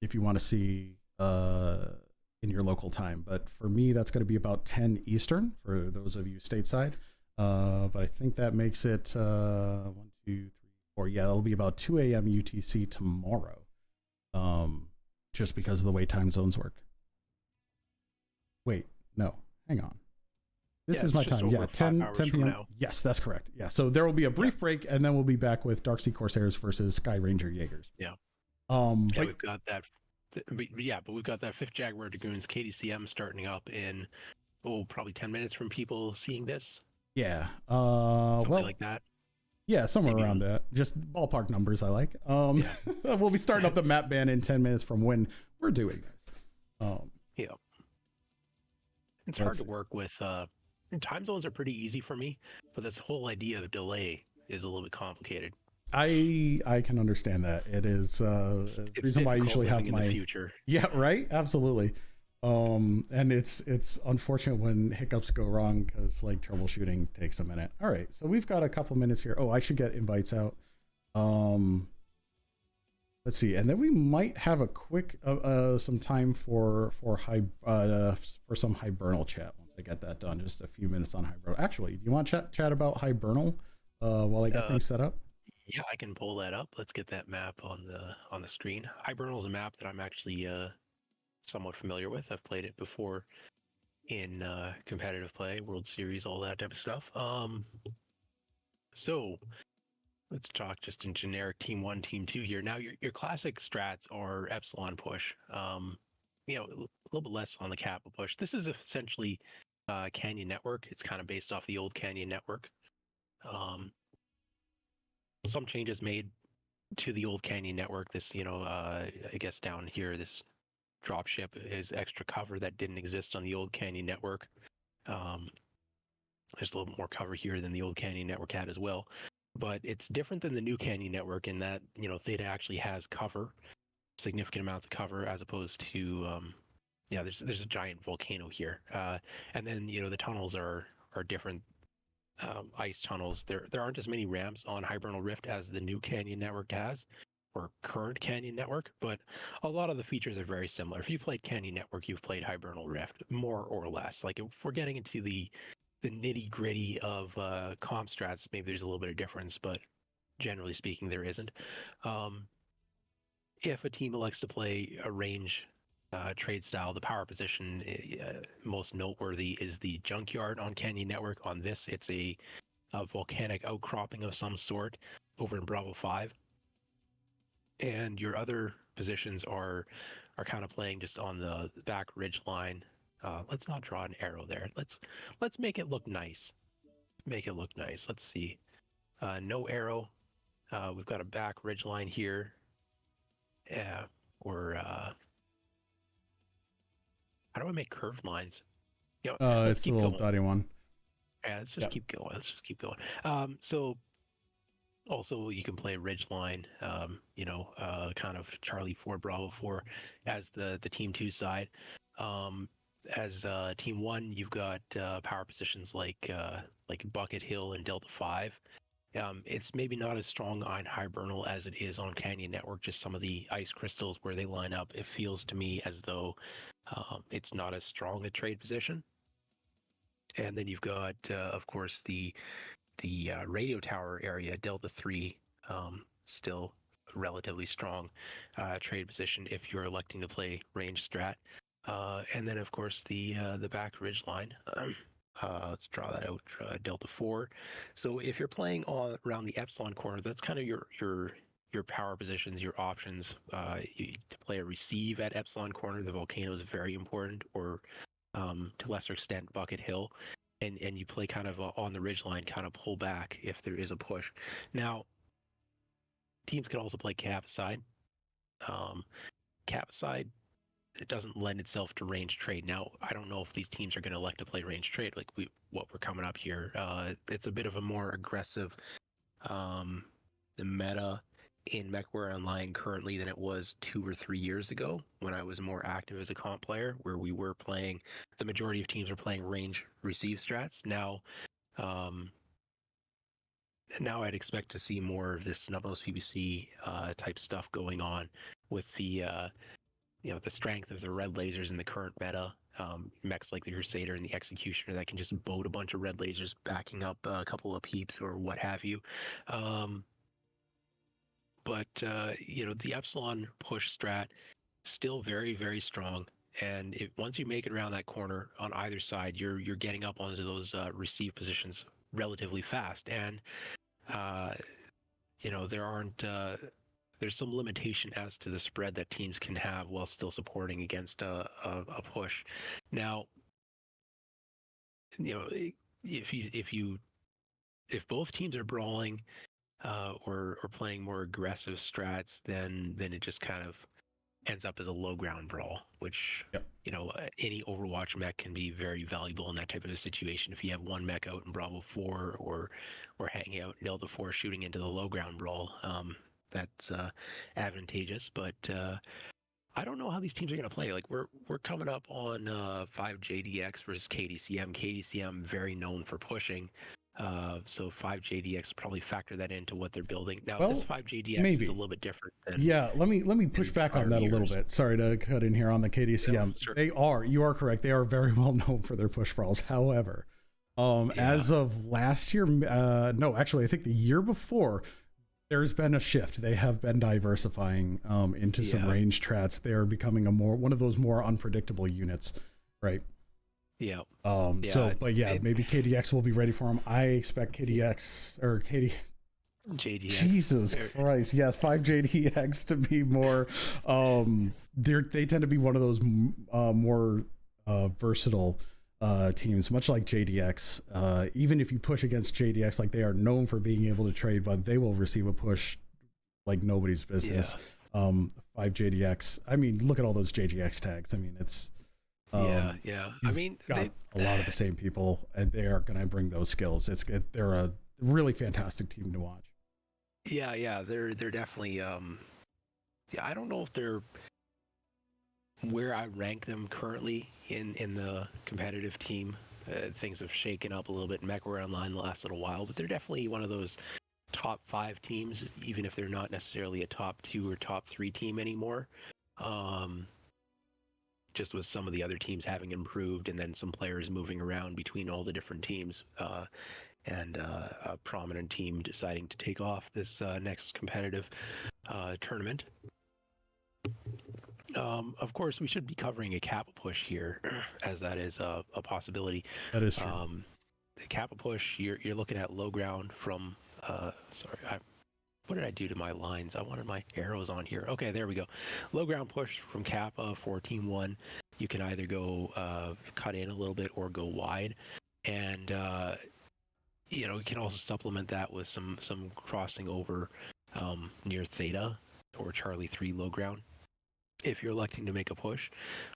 if you want to see in your local time. But for me, that's going to be about 10 Eastern for those of you stateside. But I think that makes it 1, 2, 3, 4. Yeah, it'll be about 2 a.m. UTC tomorrow. Just because of the way time zones work. Wait, no, hang on. This is my time. Yeah, 10 p.m. Now. Yes, that's correct. Yeah, so there will be a brief break, and then we'll be back with Darksea Corsairs versus Sky Ranger Jaegers. Yeah. Yeah, we've got that. But we've got that 5th Jaguar Dragoons KDCM starting up in probably 10 minutes from people seeing this. Yeah. Something like that. Yeah, somewhere maybe around that. Just ballpark numbers I like. We'll be starting up the map ban in 10 minutes from when we're doing this. Yeah. It's hard to work with. Time zones are pretty easy for me, but this whole idea of delay is a little bit complicated. I can understand that. It is the reason why I usually have my in the future. Yeah, right? Absolutely. And it's unfortunate when hiccups go wrong because like troubleshooting takes a minute. All right, so we've got a couple minutes here. Oh, I should get invites out. Let's see, and then we might have a quick some time for some hibernal chat once I get that done. Just a few minutes on hibernal. Actually, do you want to chat about hibernal while I get things set up? Yeah, I can pull that up. Let's get that map on the screen. Hibernal is a map that I'm actually somewhat familiar with. I've played it before in competitive play, World Series, all that type of stuff. So let's talk just in generic Team 1, Team 2 here. Now, your classic strats are Epsilon push. A little bit less on the Kappa push. This is essentially Canyon Network. It's kind of based off the old Canyon Network. Some changes made to the old Canyon Network. This, I guess down here, this dropship is extra cover that didn't exist on the old Canyon Network. There's a little bit more cover here than the old Canyon Network had as well. But it's different than the new Canyon Network in that, Theta actually has cover, significant amounts of cover, as opposed to, there's a giant volcano here. And then, the tunnels are different. Ice tunnels. There aren't as many ramps on Hibernal Rift as the new Canyon Network has, or current Canyon Network, but a lot of the features are very similar. If you played Canyon Network, you've played Hibernal Rift, more or less. Like, if we're getting into the nitty-gritty of comp strats, maybe there's a little bit of difference, but generally speaking, there isn't. If a team elects to play a range trade style, the power position most noteworthy is the junkyard on Canyon Network. On this, it's a volcanic outcropping of some sort over in Bravo 5. And your other positions are kind of playing just on the back ridge line. Let's not draw an arrow there. Let's make it look nice. Let's see. No arrow. We've got a back ridge line here. Yeah. Or how do I make curved lines? It's the little dotty one. Yeah, let's just keep going. So also you can play ridge line, kind of Charlie 4, Bravo 4 as the Team 2 side. As Team 1, you've got power positions like Bucket Hill and Delta 5. It's maybe not as strong on Hibernal as it is on Canyon Network, just some of the ice crystals where they line up. It feels to me as though it's not as strong a trade position. And then you've got, of course, the radio tower area, Delta 3, still relatively strong trade position if you're electing to play range strat. And then, of course, the back ridge line. Let's draw that out, Delta 4. So if you're playing around the Epsilon corner, that's kind of your power positions, your options. To play a receive at Epsilon corner, the volcano is very important, or to lesser extent, Bucket Hill. And you play kind of on the ridge line, kind of pull back if there is a push. Now, teams can also play Kappa side. Kappa side, it doesn't lend itself to range trade. Now, I don't know if these teams are going to elect to play range trade like what we're coming up here. It's a bit of a more aggressive the meta in MechWarrior Online currently than it was 2 or 3 years ago when I was more active as a comp player, where we were playing, the majority of teams were playing range receive strats. Now, now I'd expect to see more of this Snubnos PPC type stuff going on with the the strength of the red lasers in the current meta. Mechs like the Crusader and the Executioner that can just boat a bunch of red lasers backing up a couple of peeps or what have you. But the Epsilon push strat still very, very strong. And once you make it around that corner on either side, you're getting up onto those receive positions relatively fast. And there aren't there's some limitation as to the spread that teams can have while still supporting against a push. Now, if both teams are brawling or playing more aggressive strats, then it just kind of ends up as a low ground brawl, which Yep. Any Overwatch mech can be very valuable in that type of a situation. If you have one mech out in Bravo 4 or hanging out in Delta 4 shooting into the low ground brawl, that's advantageous. But I don't know how these teams are going to play. Like we're coming up on 5JDX versus KDCM. KDCM very known for pushing. So 5JDX probably factor that into what they're building. Now this 5JDX is a little bit different than let me push back on that a little bit. Sorry to cut in here on the KDCM. Yeah, sure. You are correct. They are very well known for their push brawls. However, as of last year, no, actually I think the year before, there's been a shift. They have been diversifying into some range strats. They are becoming one of those more unpredictable units, right? Yeah. Maybe KDX will be ready for them. I expect JDX. Jesus Christ, yes, 5JDX to be more. They tend to be one of those more versatile teams, much like JDX. Even if you push against JDX, like they are known for being able to trade, but they will receive a push like nobody's business. 5JDX. I mean, look at all those JDX tags. I mean, it's I mean, got a lot of the same people, and they are going to bring those skills. They're a really fantastic team to watch. Yeah, they're definitely. I don't know if they're where I rank them currently in the competitive team. Things have shaken up a little bit. MechWarrior Online the last little while, but they're definitely one of those top 5 teams, even if they're not necessarily a top 2 or top 3 team anymore. Just with some of the other teams having improved and then some players moving around between all the different teams and a prominent team deciding to take off this next competitive tournament. Of course, we should be covering a Kappa push here, as that is a possibility. That is true. The Kappa push, you're looking at low ground from... what did I do to my lines? I wanted my arrows on here. Okay, there we go. Low ground push from Kappa for Team 1. You can either go cut in a little bit or go wide. And, you can also supplement that with some crossing over near Theta or Charlie 3 low ground if you're electing to make a push.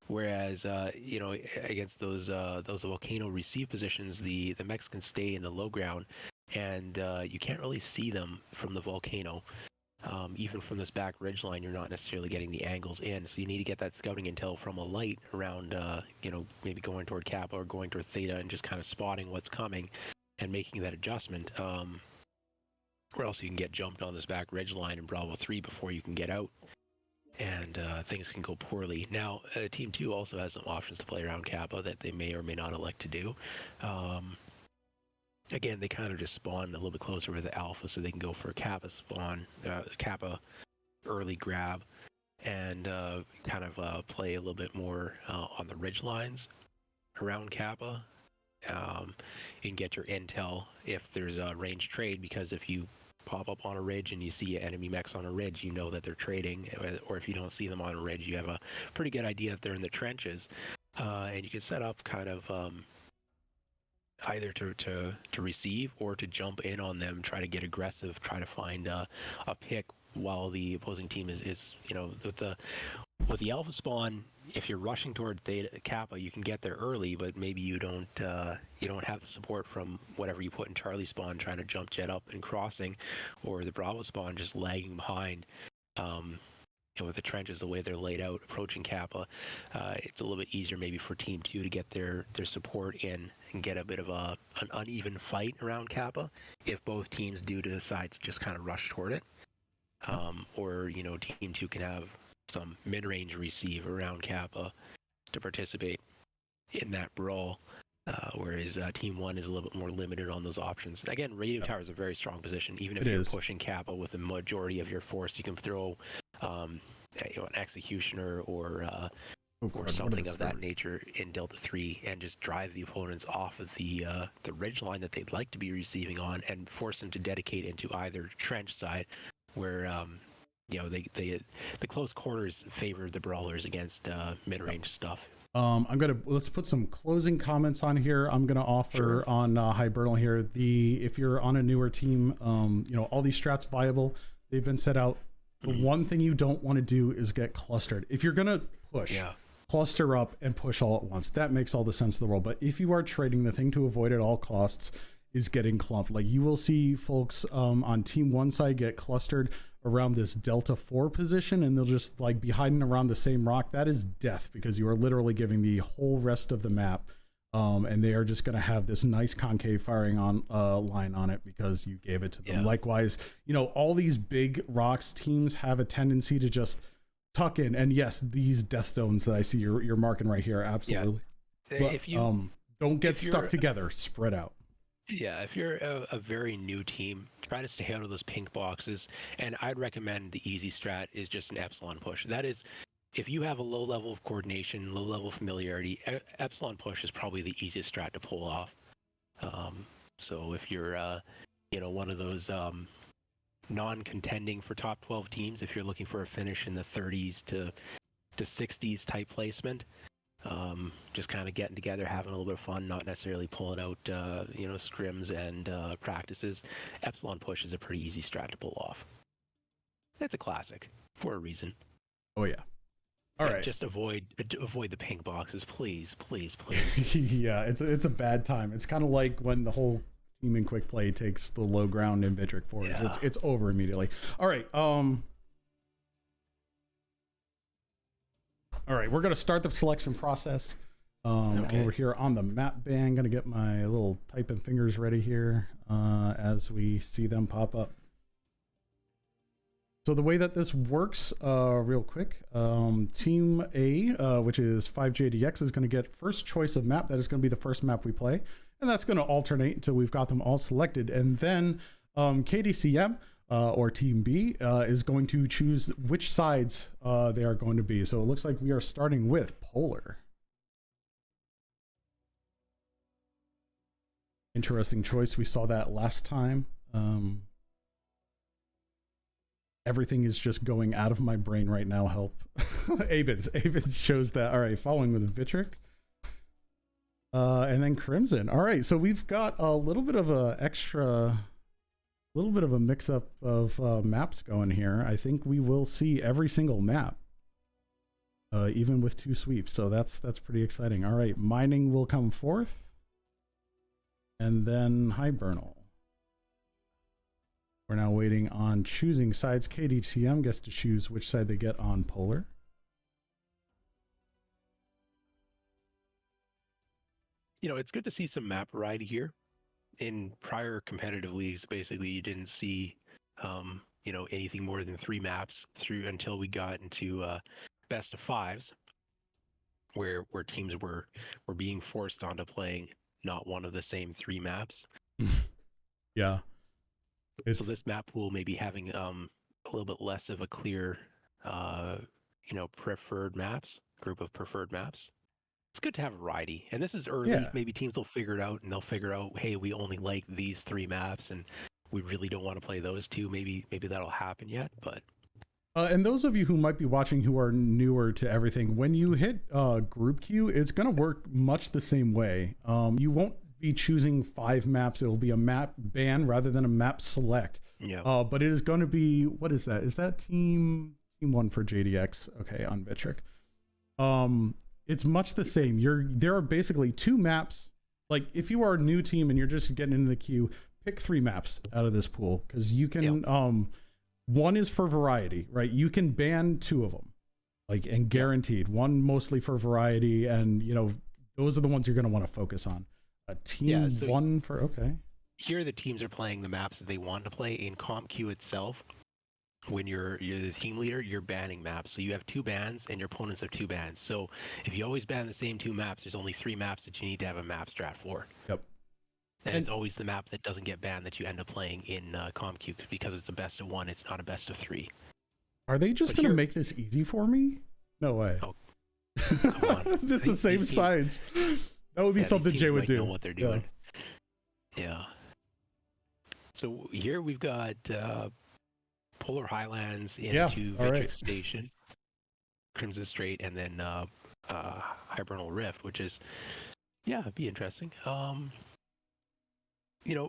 Whereas, against those volcano receive positions, the mechs can stay in the low ground, and you can't really see them from the volcano. Even from this back ridge line, you're not necessarily getting the angles in, so you need to get that scouting intel from a light around, maybe going toward Kappa or going toward Theta and just kind of spotting what's coming and making that adjustment. Or else you can get jumped on this back ridge line in Bravo 3 before you can get out, and things can go poorly. Now, Team 2 also has some options to play around Kappa that they may or may not elect to do. Again, they kind of just spawn a little bit closer with the alpha, so they can go for a Kappa spawn, Kappa early grab, and kind of play a little bit more on the ridge lines around Kappa. You can get your intel if there's a range trade, because if you pop up on a ridge and you see enemy mechs on a ridge, you know that they're trading. Or if you don't see them on a ridge, you have a pretty good idea that they're in the trenches. And you can set up kind of either to receive or to jump in on them, try to get aggressive, try to find a pick while the opposing team is with the alpha spawn. If you're rushing toward Theta Kappa, you can get there early, but maybe you don't have the support from whatever you put in Charlie spawn trying to jump jet up and crossing, or the Bravo spawn just lagging behind. with the trenches, the way they're laid out, approaching Kappa, it's a little bit easier maybe for Team 2 to get their support in and get a bit of an uneven fight around Kappa if both teams do decide to just kind of rush toward it. Or, Team 2 can have some mid-range receive around Kappa to participate in that brawl. Whereas Team 1 is a little bit more limited on those options. And again, Radio Tower is a very strong position. Even if you're pushing Kappa with the majority of your force, you can throw an Executioner or something of that nature in Delta 3 and just drive the opponents off of the ridge line that they'd like to be receiving on and force them to dedicate into either trench side where the close quarters favor the brawlers against mid-range stuff. Let's put some closing comments on here. I'm gonna offer on Hibernal here. If you're on a newer team, all these strats viable. They've been set out. The one thing you don't want to do is get clustered. If you're gonna push, cluster up and push all at once. That makes all the sense in the world. But if you are trading, the thing to avoid at all costs is getting clumped. Like you will see folks on Team 1 side get clustered around this Delta 4 position, and they'll just like be hiding around the same rock. That is death, because you are literally giving the whole rest of the map, and they are just going to have this nice concave firing on line on it because you gave it to them. Likewise, all these big rocks teams have a tendency to just tuck in, and yes, these death zones that I see you're marking right here, absolutely. But, if you don't get stuck together, spread out. Yeah, if you're a very new team, try to stay out of those pink boxes. And I'd recommend the easy strat is just an Epsilon push. That is, if you have a low level of coordination, low level of familiarity, Epsilon push is probably the easiest strat to pull off. So if you're, one of those non-contending for top 12 teams, if you're looking for a finish in the 30s to 60s type placement, just kind of getting together, having a little bit of fun, not necessarily pulling out, scrims and practices. Epsilon push is a pretty easy strat to pull off. It's a classic for a reason. Oh yeah. All right. Just avoid the pink boxes, please, please, please. Yeah, it's a bad time. It's kind of like when the whole team in quick play takes the low ground in Vitric Forge. Yeah. It's over immediately. All right. All right, we're going to start the selection process over here on the map band. Going to get my little typing fingers ready here as we see them pop up. So the way that this works, real quick, Team A, which is 5JDX, is going to get first choice of map. That is going to be the first map we play. And that's going to alternate until we've got them all selected. And then KDCM, or Team B, is going to choose which sides they are going to be. So it looks like we are starting with Polar. Interesting choice. We saw that last time. Everything is just going out of my brain right now. Help. ABIN chose that. All right, following with Vitric. And then Crimson. All right, so we've got a little bit of a mix-up of maps going here. I think we will see every single map, even with 2 sweeps. So that's pretty exciting. All right, Mining will come fourth, and then Hibernal. We're now waiting on choosing sides. KDCM gets to choose which side they get on Polar. It's good to see some map variety here. In prior competitive leagues, basically, you didn't see, anything more than 3 maps through until we got into best of 5s, where teams were being forced onto playing not one of the same 3 maps. Yeah. So this map pool may be having a little bit less of a clear, preferred maps, group of preferred maps. It's good to have variety, and this is early. Yeah. Maybe teams will figure it out, and they'll figure out, hey, we only like these 3 maps, and we really don't want to play those 2. Maybe that'll happen yet, but. And those of you who might be watching who are newer to everything, when you hit group queue, it's going to work much the same way. You won't be choosing 5 maps. It'll be a map ban rather than a map select. Yeah. But it is going to be, what is that? Is that team 1 for JDX? Okay, on Vitric. It's much the same. There are basically 2 maps. Like if you are a new team and you're just getting into the queue, pick 3 maps out of this pool, because you can One is for variety, right? You can ban 2 of them, like, and guaranteed. One mostly for variety, and those are the ones you're going to want to focus on. A team one for Here the teams are playing the maps that they want to play. In CompQ itself, when you're the team leader, you're banning maps. So you have 2 bans and your opponents have 2 bans. So if you always ban the same 2 maps, there's only 3 maps that you need to have a map strat for. Yep. And it's always the map that doesn't get banned that you end up playing in CompQ, because it's a best of 1. It's not a best of 3. Are they just going to make this easy for me? No way. Oh, come on. This is the same sides. That would be something Jay would do. Know what they're doing. Yeah. So here we've got Polar Highlands into Vitrix Station, Crimson Strait, and then Hibernal Rift, which is, it'd be interesting.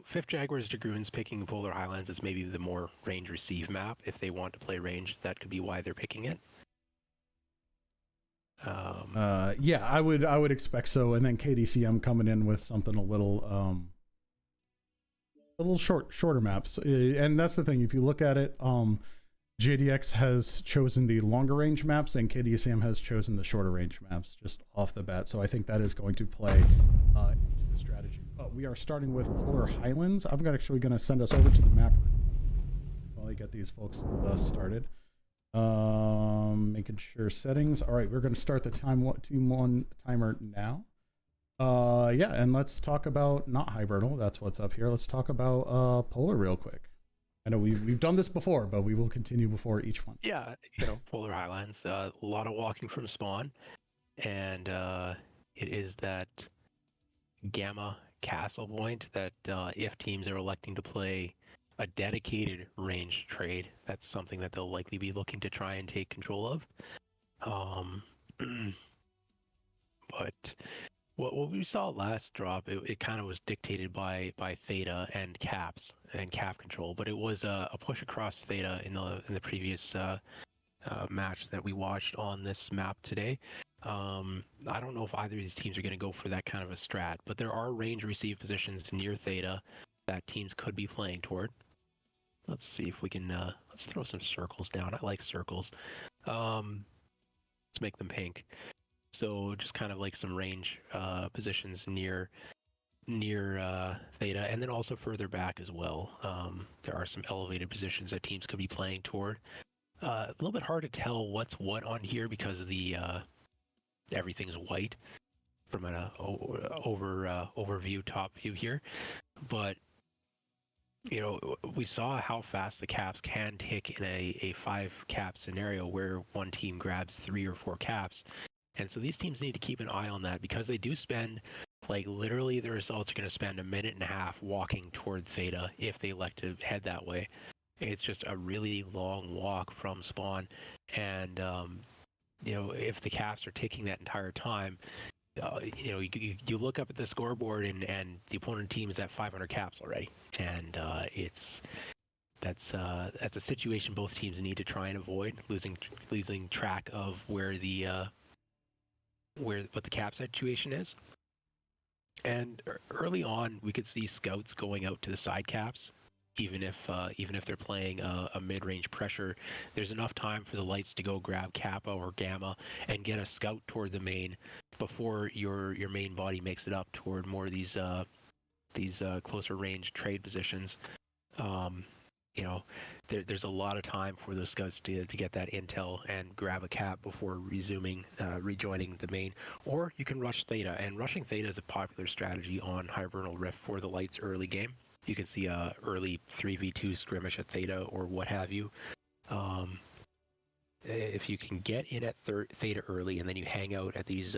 Fifth Jaguars Dragoons picking Polar Highlands is maybe the more range receive map. If they want to play range, that could be why they're picking it. I would expect so. And then KDCM coming in with something a little shorter maps. And that's the thing. If you look at it, JDX has chosen the longer range maps and KDCM has chosen the shorter range maps just off the bat. So I think that is going to play into the strategy. We are starting with Polar Highlands. I'm actually going to send us over to the map while I get these folks started. Making sure settings. All right, we're going to start the timer now. And let's talk about not Hibernal. That's what's up here. Let's talk about Polar real quick. I know we've done this before, but we will continue before each one. Yeah, Polar Highlands. A lot of walking from spawn, and it is that Gamma Castle point that if teams are electing to play a dedicated range trade, that's something that they'll likely be looking to try and take control of. But what we saw last drop, it kind of was dictated by Theta and Caps and Cap control, but it was a push across Theta in the previous match that we watched on this map today. I don't know if either of these teams are going to go for that kind of a strat, but there are range receive positions near Theta that teams could be playing toward. Let's see if we can, let's throw some circles down. I like circles. Let's make them pink. So just kind of like some range positions near Theta, and then also further back as well. There are some elevated positions that teams could be playing toward. A little bit hard to tell what's what on here because of the everything's white from an overview top view here, but we saw how fast the caps can tick in a 5 cap scenario where one team grabs 3 or 4 caps. And so these teams need to keep an eye on that because they do spend, like, literally the results are going to spend 1.5 minutes walking toward Theta if they elect to head that way. It's just a really long walk from spawn. And, if the caps are ticking that entire time, you look up at the scoreboard and the opponent team is at 500 caps already. And that's a situation both teams need to try and avoid, losing track of what the cap situation is. And early on, we could see scouts going out to the side caps, even if they're playing a mid-range pressure. There's enough time for the lights to go grab Kappa or Gamma and get a scout toward the main before your main body makes it up toward more of these closer range trade positions. There's a lot of time for those scouts to get that intel and grab a cap before rejoining the main. Or you can rush Theta, and rushing Theta is a popular strategy on Hibernal Rift for the lights early game. You can see a early 3v2 skirmish at Theta or what have you. If you can get in at Theta early and then you hang out at these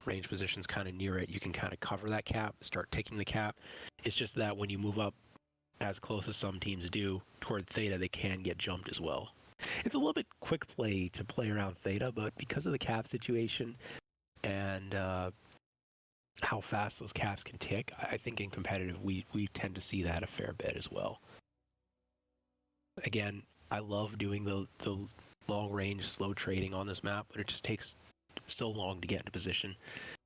range positions kind of near it, you can kind of cover that cap, start taking the cap. It's just that when you move up as close as some teams do toward Theta, they can get jumped as well. It's a little bit quick play to play around Theta, but because of the cap situation and how fast those caps can tick, I think in competitive we tend to see that a fair bit as well. Again, I love doing the long range slow trading on this map, but it just takes so long to get into position.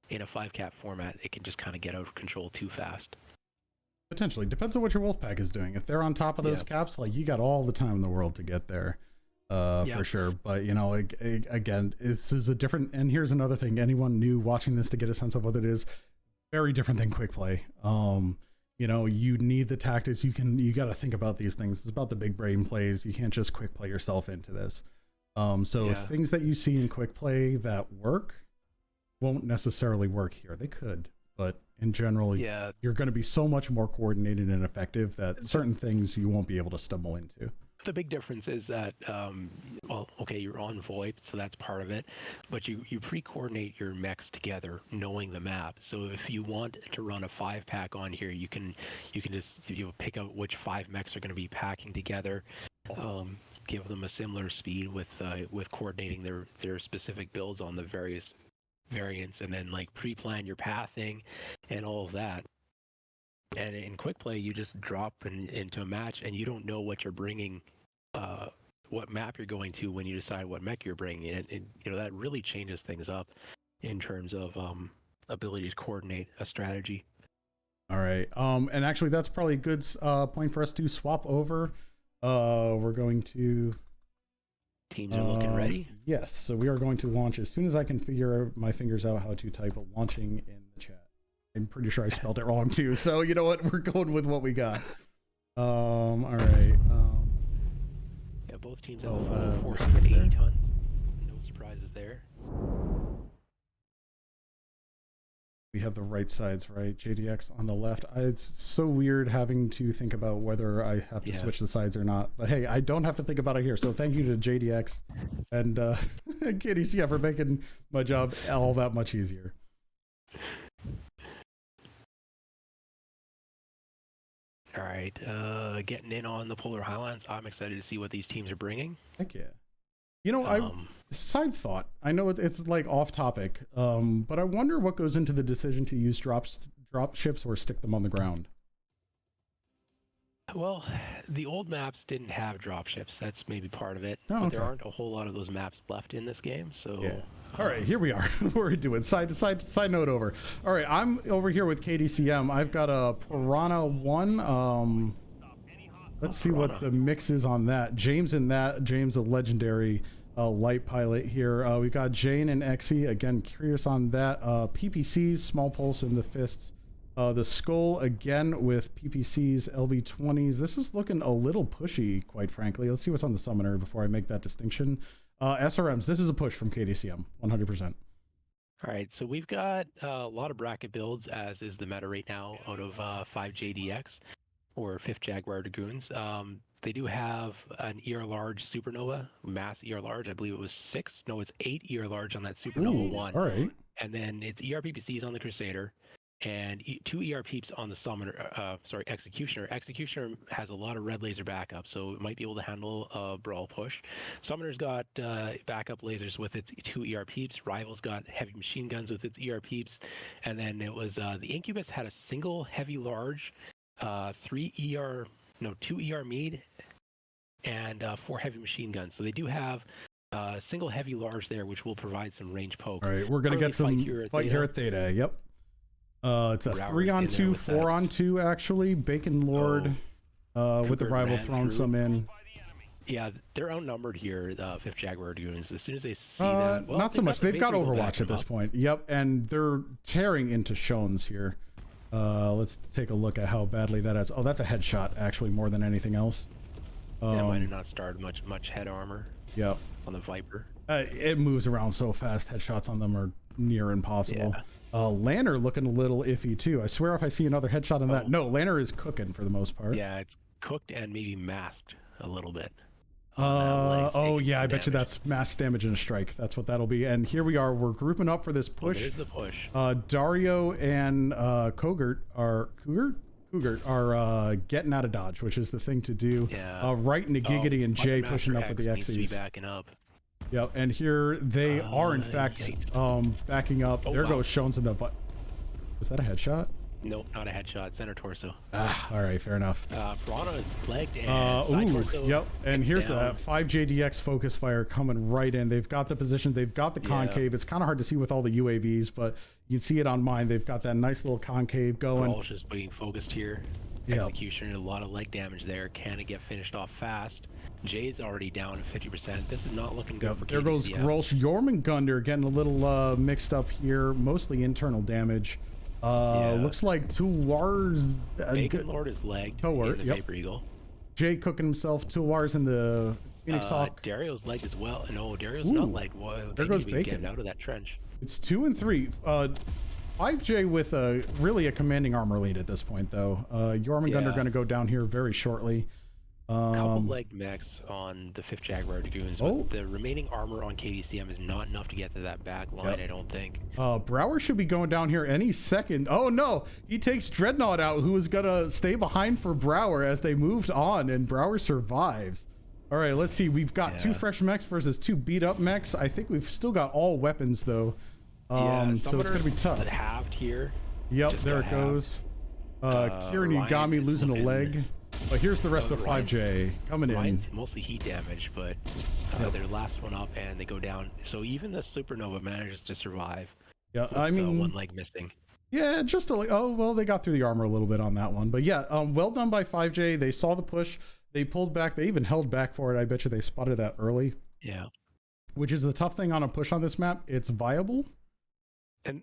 In a 5 cap format, it can just kind of get out of control too fast. Potentially. Depends on what your wolf pack is doing. If they're on top of those caps, like, you got all the time in the world to get there. For sure. But, you know, again, this is a different, and here's another thing, anyone new watching this to get a sense of what it is, very different than quick play. You know, you need the tactics. You got to think about these things. It's about the big brain plays. You can't just quick play yourself into this. Things that you see in quick play that work won't necessarily work here. They could, but in general, you're going to be so much more coordinated and effective that certain things you won't be able to stumble into. The big difference is that, well, okay, you're on VoIP, so that's part of it, but you pre-coordinate your mechs together, knowing the map. So if you want to run a 5-pack on here, you can just pick out which 5 mechs are going to be packing together, give them a similar speed with coordinating their specific builds on the various variants, and then like pre-plan your pathing and all of that. And in quick play, you just drop into a match, and you don't know what you're bringing, what map you're going to when you decide what mech you're bringing. And you know, that really changes things up in terms of ability to coordinate a strategy. All right. And actually, that's probably a good point for us to swap over. We're going to. Teams are looking ready. Yes. So we are going to launch as soon as I can figure my fingers out how to type launching in the chat. I'm pretty sure I spelled it wrong too. So you know what? We're going with what we got. All right. Yeah, both teams have 480 tons. No surprises there. We have the right sides, right? JDX on the left. It's so weird having to think about whether I have to switch the sides or not. But hey, I don't have to think about it here. So thank you to JDX and KDCM for making my job all that much easier. All right, getting in on the Polar Highlands. I'm excited to see what these teams are bringing. Heck yeah. You know, side thought. I know it's like off topic, but I wonder what goes into the decision to use drop ships or stick them on the ground. Well, the old maps didn't have drop ships. That's maybe part of it. But there aren't a whole lot of those maps left in this game. So, all right, here we are. We're doing side note over. All right, I'm over here with KDCM. I've got a Piranha 1. Let's see what the mix is on that. James in that. James, a legendary light pilot here. We've got Jane and Exy. Again, curious on that. PPCs, small pulse in the fists. The Skull again with PPCs, LV20s. This is looking a little pushy, quite frankly. Let's see what's on the summoner before I make that distinction. SRMs, this is a push from KDCM, 100%. All right, so we've got a lot of bracket builds, as is the meta right now, out of 5 JDX, or 5th Jaguar Dragoons. They do have an ER large Supernova, mass ER large. I believe it was 6. No, it's 8 ER large on that Supernova 1. All right. And then it's ER PPCs on the Crusader, and 2 ER peeps on the Summoner, Executioner. Executioner has a lot of red laser backup, so it might be able to handle a brawl push. Summoner's got backup lasers with its 2 ER peeps. Rival's got heavy machine guns with its ER peeps. And then it was the Incubus had a single heavy large, 2 ER mead, and 4 heavy machine guns. So they do have single heavy large there, which will provide some range poke. All right, we're going to get some fight here at Theta. Yep. It's a 3-on-2, 4-on-2 actually. Bacon Lord with the rival throwing some in. Yeah, they're outnumbered here, 5th Jaguar Dragoons. As soon as they see them, well, not so much. They've got Overwatch at this point. Yep, and they're tearing into Shones here. Let's take a look at how badly that is. Oh, that's a headshot actually, more than anything else. That might have not started much head armor. Yep. On the Viper. It moves around so fast. Headshots on them are near impossible. Yeah. Lanner looking a little iffy too. I swear if I see another headshot on that. No, Lanner is cooking for the most part. Yeah, it's cooked and maybe masked a little bit. Oh yeah, I bet you that's mass damage in a strike. That's what that'll be. And here we are. We're grouping up for this push. There's the push. Dario and Kogert are getting out of dodge, which is the thing to do. Yeah. Right into Giggity and Jay pushing up with the X's. Backing up. Yep, and here they are in fact backing up. There goes Shones in the. Was that a headshot? Nope, not a headshot. Center torso. All right, fair enough. Piranha is legged and side torso. Yep, and here's the 5 JDX focus fire coming right in. They've got the position. They've got the concave. It's kind of hard to see with all the UAVs, but you can see it on mine. They've got that nice little concave going. All just being focused here. Yeah. Executioner, a lot of leg damage there. Can it get finished off fast? Jay's already down to 50%. This is not looking good for KDCM. There goes Grolsch. Jormungandr getting a little mixed up here. Mostly internal damage. Looks like Tuwar's... Bacon Lord is legged in the Vapor Eagle. Jay cooking himself. Tuwar's in the Phoenix Hawk. Dario's legged as well. No, Dario's not legged. Well, there goes Bacon. Getting out of that trench. It's 2 and 3. 5J with really a commanding armor lead at this point, though. Jormungandr going to go down here very shortly. Couple legged mechs on the 5th Jaguar Dragoons, but the remaining armor on KDCM is not enough to get to that back line, I don't think. Brower should be going down here any second. Oh no, he takes Dreadnought out, who was gonna stay behind for Brower as they moved on, and Brower survives. All right, let's see. We've got 2 fresh mechs versus 2 beat up mechs. I think we've still got all weapons though. So it's gonna be tough. Halved here. Yep, there it goes. Kieran Yagami losing a leg. But here's the rest of 5J coming in. Mostly heat damage, but their last one up and they go down. So even the Supernova manages to survive. Yeah, with, I mean, 1 leg missing. Yeah, just they got through the armor a little bit on that one. But yeah, well done by 5J. They saw the push. They pulled back. They even held back for it. I bet you they spotted that early. Yeah. Which is the tough thing on a push on this map. It's viable,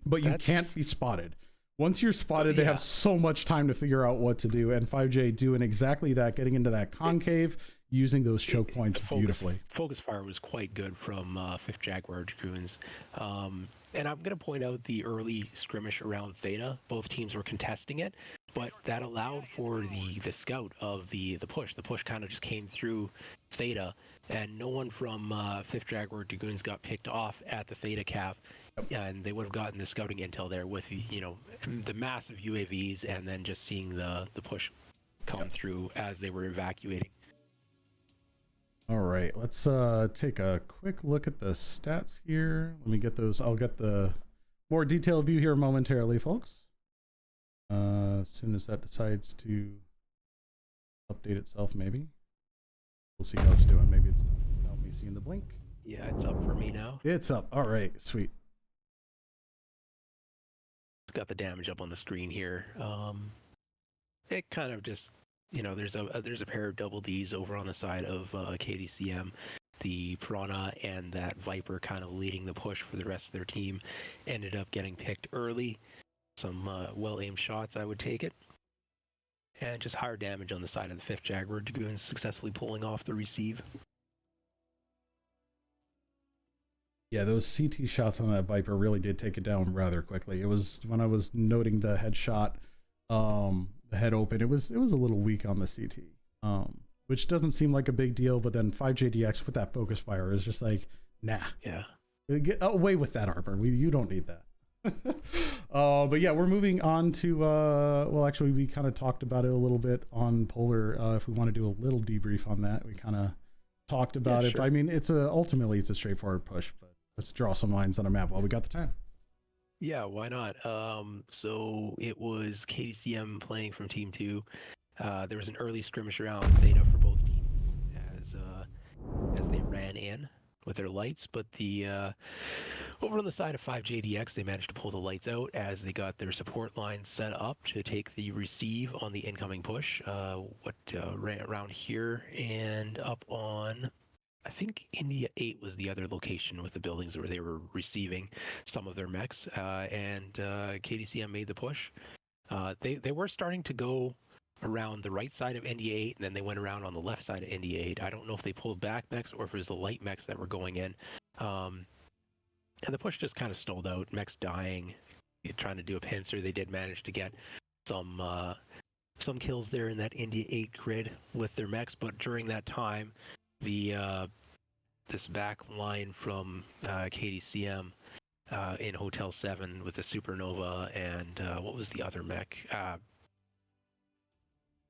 but you can't be spotted. Once you're spotted, they have so much time to figure out what to do, and 5J doing exactly that, getting into that concave, using those choke points beautifully. Focus fire was quite good from 5th Jaguar Dragoons. And I'm going to point out the early skirmish around Theta. Both teams were contesting it, but that allowed for the scout of the push. The push kind of just came through Theta, and no one from 5th Jaguar Dragoons got picked off at the Theta cap. And they would have gotten the scouting intel there with the massive UAVs, and then just seeing the push come through as they were evacuating. All right, let's take a quick look at the stats here. Let me get those. I'll get the more detailed view here momentarily, folks. As soon as that decides to update itself, maybe we'll see how it's doing. Maybe it's not without me seeing the blink. Yeah, it's up for me now. It's up. All right, sweet. Got the damage up on the screen here. It kind of just, there's a pair of double Ds over on the side of KDCM. The Piranha and that Viper kind of leading the push for the rest of their team ended up getting picked early. Some well-aimed shots, I would take it. And just higher damage on the side of the 5th Jaguar Dragoons successfully pulling off the receive. Yeah, those CT shots on that Viper really did take it down rather quickly. It was when I was noting the headshot, the head open, it was a little weak on the CT, which doesn't seem like a big deal. But then 5JDX with that focus fire is just like, nah. Yeah. Get away with that armor. You don't need that. But yeah, we're moving on to, well, actually, we kind of talked about it a little bit on Polar. If we want to do a little debrief on that, we kind of talked about it. Sure. But I mean, ultimately it's a straightforward push, but let's draw some lines on a map while we got the time. Yeah, why not? So it was KDCM playing from Team 2. There was an early skirmish around Theta for both teams as they ran in with their lights, but over on the side of 5JDX, they managed to pull the lights out as they got their support lines set up to take the receive on the incoming push. Ran around here and up on, I think India 8 was the other location with the buildings where they were receiving some of their mechs, and KDCM made the push. They were starting to go around the right side of India 8, and then they went around on the left side of India 8. I don't know if they pulled back mechs or if it was the light mechs that were going in. And the push just kind of stalled out, mechs dying, trying to do a pincer. They did manage to get some kills there in that India 8 grid with their mechs, but during that time, this back line from KDCM in Hotel 7 with the Supernova and what was the other mech?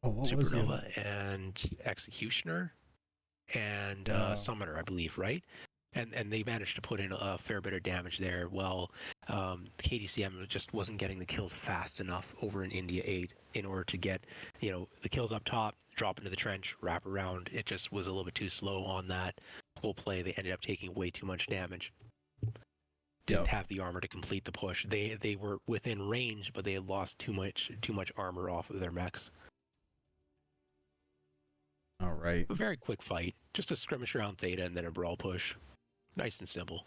Supernova and Executioner and Summoner, I believe, right? And they managed to put in a fair bit of damage there. Well, KDCM just wasn't getting the kills fast enough over in India 8 in order to get, the kills up top, drop into the trench, wrap around. It just was a little bit too slow on that whole play. They ended up taking way too much damage. Didn't have the armor to complete the push. They were within range, but they had lost too much armor off of their mechs. All right. A very quick fight, just a skirmish around Theta and then a brawl push. Nice and simple.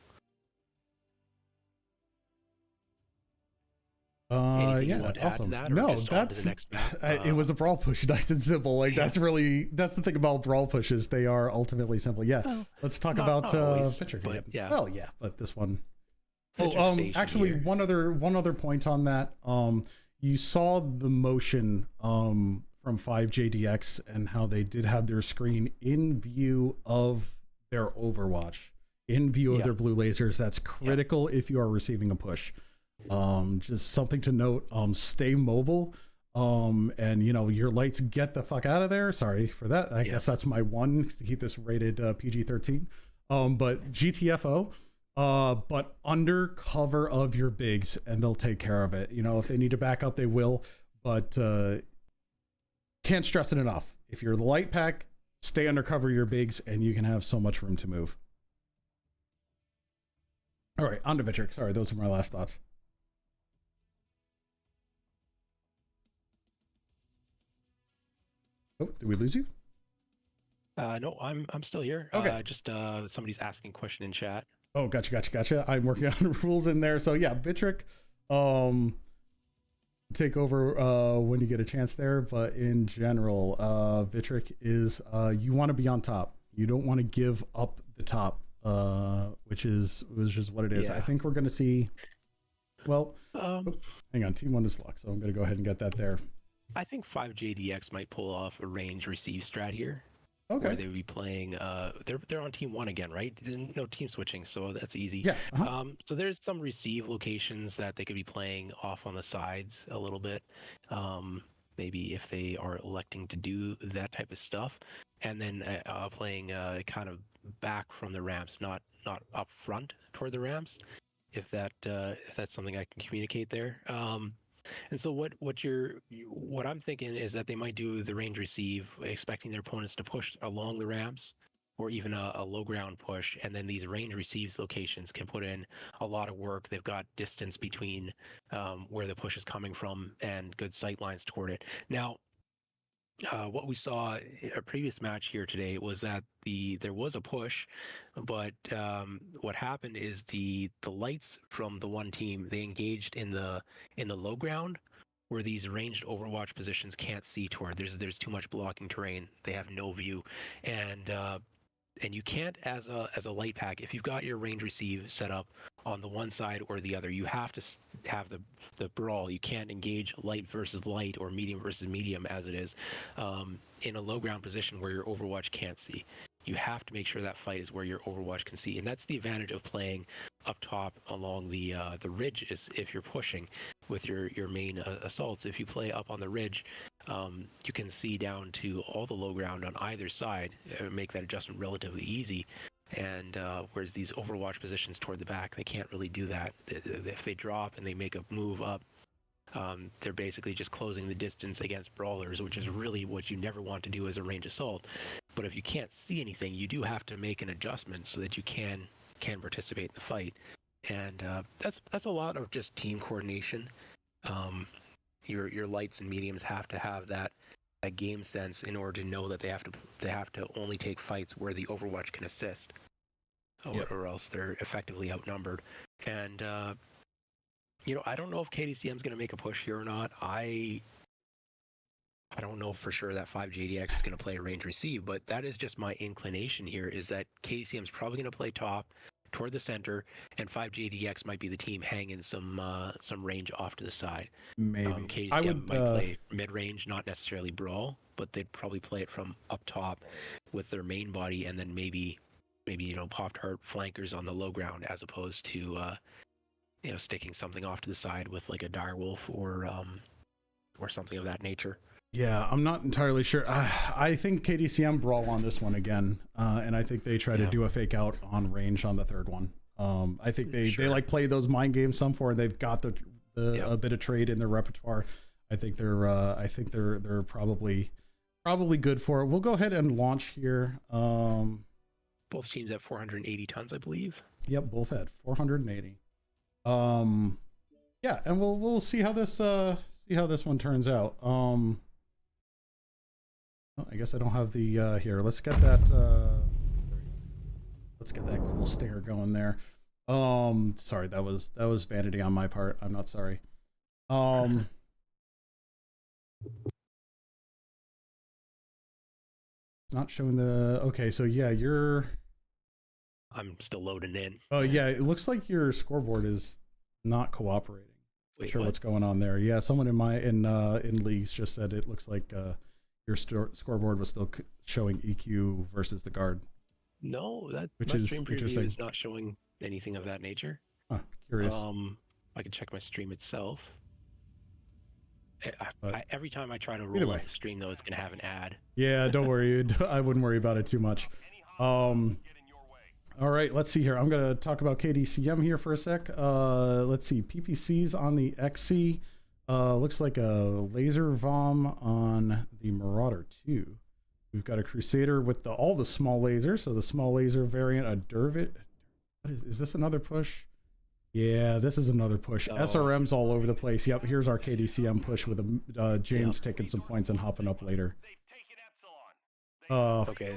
Anything you want to add to that, or no, just on to the next map? It was a brawl push, nice and simple. Like that's the thing about brawl pushes. They are ultimately simple. Yeah. Let's talk about Vitric again. Yeah. Well, yeah, but this one. Actually, here. one other point on that. You saw the motion from 5JDX and how they did have their screen in view of their Overwatch, in view of their blue lasers. That's critical if you are receiving a push. Just something to note. Stay mobile. And your lights, get the fuck out of there. Sorry for that. I guess that's my one to keep this rated PG-13. But GTFO. But under cover of your bigs, and they'll take care of it. If they need to back up, they will. But can't stress it enough. If you're the light pack, stay under cover of your bigs, and you can have so much room to move. All right, on to Vitric. Sorry, those are my last thoughts. Oh, did we lose you? No, I'm still here. Okay. Just somebody's asking a question in chat. Oh, gotcha. I'm working on rules in there. So yeah, Vitric, take over when you get a chance there. But in general, Vitric is you want to be on top. You don't want to give up the top, which is what it is. I think we're going to see. Well, hang on. Team 1 is locked, so I'm going to go ahead and get that there. I think 5JDX might pull off a range receive strat here. Okay. Where they would be playing. They're on team 1 again, right? No team switching, so that's easy. Yeah. So there's some receive locations that they could be playing off on the sides a little bit. Maybe if they are electing to do that type of stuff, and then playing kind of back from the ramps, not up front toward the ramps. If that's something I can communicate there. And so what I'm thinking is that they might do the range receive, expecting their opponents to push along the ramps, or even a low ground push, and then these range receives locations can put in a lot of work. They've got distance between where the push is coming from and good sight lines toward it. Now, what we saw in a previous match here today was that there was a push, but what happened is the lights from the one team, they engaged in the low ground where these ranged Overwatch positions can't see toward. There's too much blocking terrain. They have no view, and you can't as a light pack, if you've got your range receive set up on the one side or the other, you have to have the brawl. You can't engage light versus light or medium versus medium as it is in a low ground position where your Overwatch can't see. You have to make sure that fight is where your Overwatch can see, and that's the advantage of playing up top along the ridge. Is if you're pushing with your main assaults, if you play up on the ridge, you can see down to all the low ground on either side, make that adjustment relatively easy. And whereas these Overwatch positions toward the back, they can't really do that. If they drop and they make a move up, they're basically just closing the distance against brawlers, which is really what you never want to do as a range assault. But if you can't see anything, you do have to make an adjustment so that you can participate in the fight. And that's a lot of just team coordination. Your lights and mediums have to have that game sense in order to know that they have to only take fights where the Overwatch can assist, or else they're effectively outnumbered. And I don't know if KDCM is going to make a push here or not. I don't know for sure that 5JDX is going to play a range receive, but that is just my inclination here, is that KDCM is probably going to play top toward the center, and 5JDX might be the team hanging some range off to the side. Maybe KDCM might play mid-range, not necessarily brawl, but they'd probably play it from up top with their main body, and then maybe Pop-Tart flankers on the low ground, as opposed to sticking something off to the side with like a direwolf or something of that nature. Yeah, I'm not entirely sure. I think KDCM brawl on this one again, and I think they try to do a fake out on range on the third one. I think they like play those mind games some for, and they've got a bit of trade in their repertoire. I think they're probably good for it. We'll go ahead and launch here. Both teams at 480 tons, I believe. Yep, both at 480. Yeah, and we'll see how this one turns out. Oh, I guess I don't have the here. Let's get that. Let's get that cool stinger going there. Sorry, that was vanity on my part. I'm not sorry. Not showing the. Okay, so yeah, you're. I'm still loading in. Oh yeah, it looks like your scoreboard is not cooperating. Wait, Sure, what? what's going on there? Yeah, someone in leagues just said it looks like your scoreboard was still showing EQ versus the guard. No, that Which my is stream preview interesting. is not showing anything of that nature. Huh, curious. I can check my stream itself. But Every time I try to either roll way. out the stream, though, it's gonna have an ad. Yeah, don't worry. I wouldn't worry about it too much. All right, let's see here. I'm going to talk about KDCM here for a sec. Let's see. PPCs on the XC. Looks like a laser vom on the Marauder 2. We've got a Crusader with all the small lasers. So the small laser variant, a Dervit. What is this another push? Yeah, this is another push. Oh. SRM's all over the place. Yep, here's our KDCM push with James taking some points and hopping up later. Okay.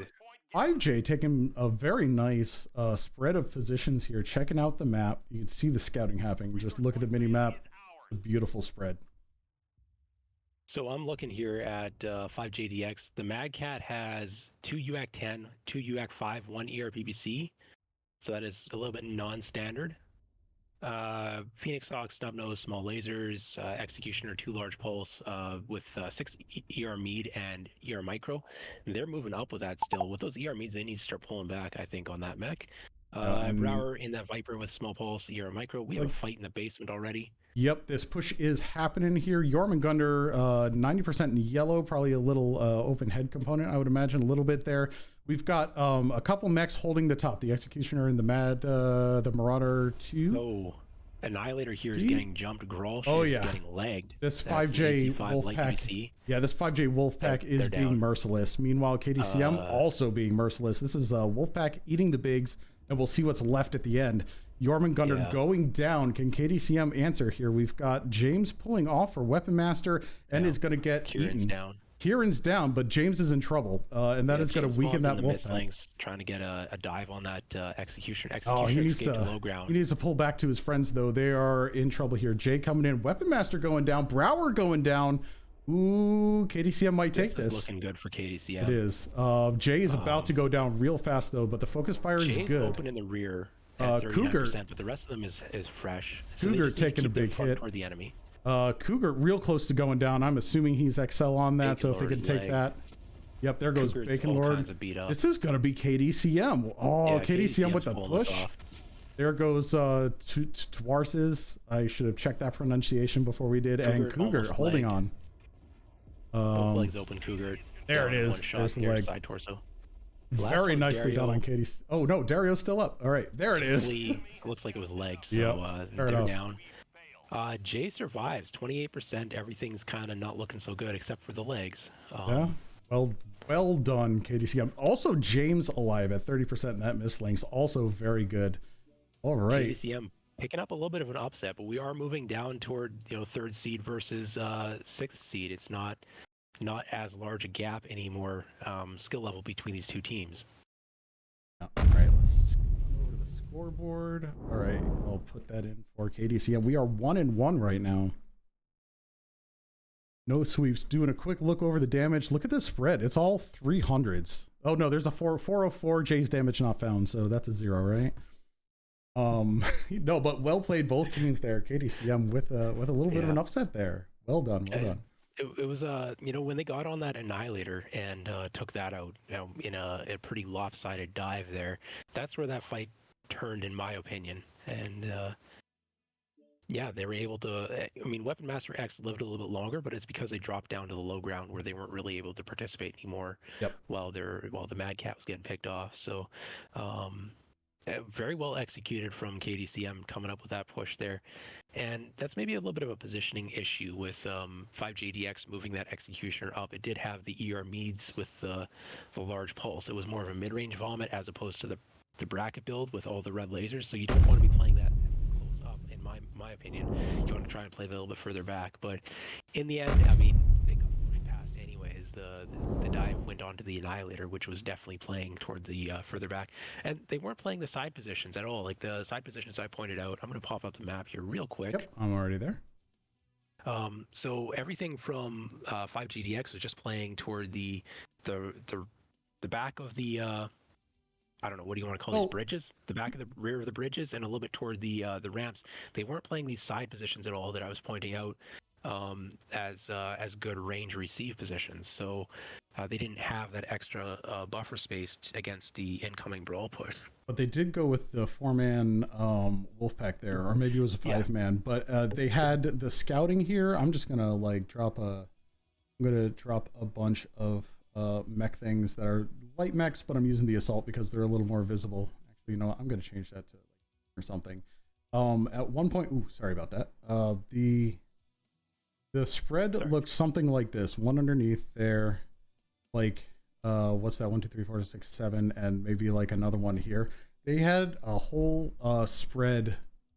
5J taking a very nice spread of positions here, checking out the map. You can see the scouting happening. Just look at the mini map. A beautiful spread. So I'm looking here at 5JDX. The Mad Cat has 2 UAC 10, 2 UAC 5, 1 ERPPC. So that is a little bit non-standard. Phoenix Hawk, Snub Nose, small lasers, Executioner, 2 large pulse with 6 ER Mead and ER Micro. And they're moving up with that still. With those ER Meads, they need to start pulling back, I think, on that mech. Brower in that Viper with small pulse, ER Micro. We have a fight in the basement already. Yep, this push is happening here. Jormungandr, 90% in yellow, probably a little open head component, I would imagine, a little bit there. We've got a couple mechs holding the top. The Executioner and the Marauder 2. Oh, Annihilator here is getting jumped. Grolsch is getting legged. This 5J Wolfpack. Yeah, this 5J Wolfpack is being merciless. Meanwhile, KDCM also being merciless. This is Wolfpack eating the bigs, and we'll see what's left at the end. Jormungandr going down. Can KDCM answer here? We've got James pulling off for Weapon Master and is going to get Kieran's eaten. down. Kieran's down, but James is in trouble, and that is going to weaken that Wolfpack. Trying to get a dive on that Executioner. Oh, he needs to low ground. He needs to pull back to his friends, though. They are in trouble here. Jay coming in. Weapon Master going down. Brower going down. Ooh, KDCM might take this. This is looking good for KDCM. It is. Jay is about to go down real fast, though, but the focus fire is good. Jay's open in the rear. Cougar, but the rest of them is fresh. Cougar taking a big hit toward the enemy. Cougar real close to going down. I'm assuming he's XL on that, Bacon so if they can take that. Yep, there goes Cougar's Bacon Lord. This is going to be KDCM. Oh, yeah, KDCM with the push. There goes Twarses. I should have checked that pronunciation before we did. And Cougar holding on. Both legs open, Cougar. There it is. There's the leg. Side torso. Very nicely done on Katie's. Oh no, Dario's still up. All right, there it is. It looks like it was legged, so they're down. Jay survives 28%. Everything's kind of not looking so good except for the legs. Yeah, well done, KDCM. Also, James alive at 30%. Net mislinks, also very good. All right, KDCM picking up a little bit of an upset, but we are moving down toward 3rd seed versus 6th seed. It's not as large a gap anymore, skill level between these two teams. All right, let's go over to the scoreboard. All right, I'll put that in for KDCM. We are 1-1 right now. No sweeps. Doing a quick look over the damage. Look at this spread. It's all 300s. Oh no, there's a 404. Jay's damage not found, so that's a 0, right? No, but well played both teams there. KDCM with a little bit of an upset there. Well done. It was when they got on that Annihilator and took that out, in a pretty lopsided dive there. That's where that fight turned, in my opinion. And they were able to. I mean, Weapon Master X lived a little bit longer, but it's because they dropped down to the low ground where they weren't really able to participate anymore. Yep. While the Mad Cat was getting picked off. So, very well executed from KDCM coming up with that push there. And that's maybe a little bit of a positioning issue with 5JDX moving that Executioner up. It did have the ER Meads with the large pulse. It was more of a mid-range vomit as opposed to the bracket build with all the red lasers. So you don't want to be playing that close up, in my opinion. You want to try and play a little bit further back. But in the end, I mean, they got pushed past anyways. as the dive went onto the Annihilator, which was definitely playing toward the further back. And they weren't playing the side positions at all. Like the side positions I pointed out, I'm going to pop up the map here real quick. Yep, I'm already there. So everything from 5GDX was just playing toward the back of the I don't know, what do you want to call these bridges? The back of the rear of the bridges, and a little bit toward the ramps. They weren't playing these side positions at all that I was pointing out as good range receive positions. So they didn't have that extra buffer space against the incoming brawl push. But they did go with the 4-man Wolfpack there, or maybe it was a 5-man. But they had the scouting here. I'm just gonna drop a bunch of mech things that are light mechs, but I'm using the assault because they're a little more visible. Actually, you know what? I'm gonna change that to or something. At one point, sorry about that. The spread looks something like this. One underneath there, what's that? 1, 2, 3, 4, 6, 7, and maybe like another one here. They had a whole spread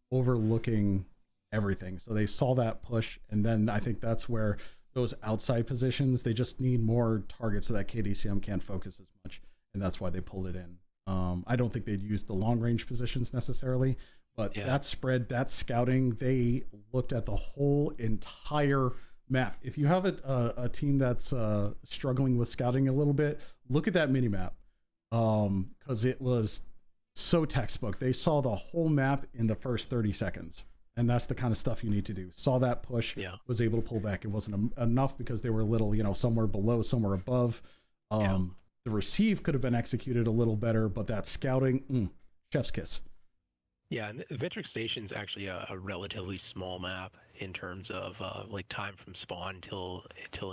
overlooking everything. So they saw that push, and then I think that's where those outside positions, they just need more targets so that KDCM can't focus as much, and that's why they pulled it in. I don't think they'd use the long range positions necessarily, but that spread, that scouting, they looked at the whole entire map. If you have a team that's struggling with scouting a little bit, look at that mini map, because it was so textbook. They saw the whole map in the first 30 seconds. And that's the kind of stuff you need to do. Saw that push, was able to pull back. It wasn't enough because they were a little, somewhere below, somewhere above. The receive could have been executed a little better, but that scouting, chef's kiss. Yeah, and Vitric Station's actually a relatively small map in terms of time from spawn till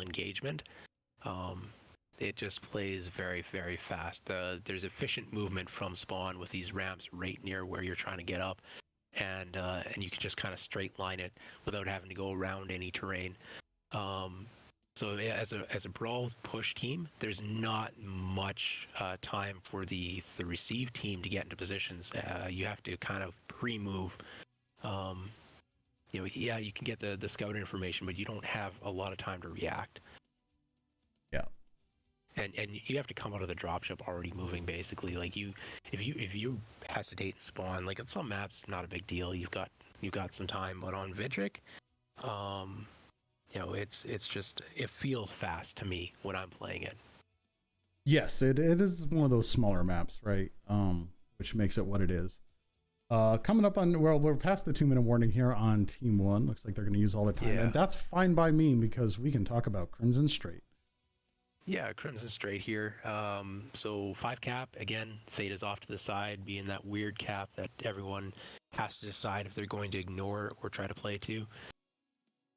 engagement. It just plays very, very fast. There's efficient movement from spawn with these ramps right near where you're trying to get up. And you can just kind of straight line it without having to go around any terrain. So as a brawl push team, there's not much time for the receive team to get into positions. You have to kind of pre-move. You can get the scout information, but you don't have a lot of time to react. Yeah. And you have to come out of the dropship already moving, basically. Like if you hesitate and spawn, like on some maps, not a big deal. You've got some time, but on Vidric, it's just, it feels fast to me when I'm playing it. Yes, it is one of those smaller maps, right? Which makes it what it is. Coming up on, we're past the 2-minute warning here on Team 1. Looks like they're going to use all their time, and that's fine by me because we can talk about Crimson straight. Yeah, Crimson straight here. So 5 cap, again, Theta's off to the side, being that weird cap that everyone has to decide if they're going to ignore or try to play to.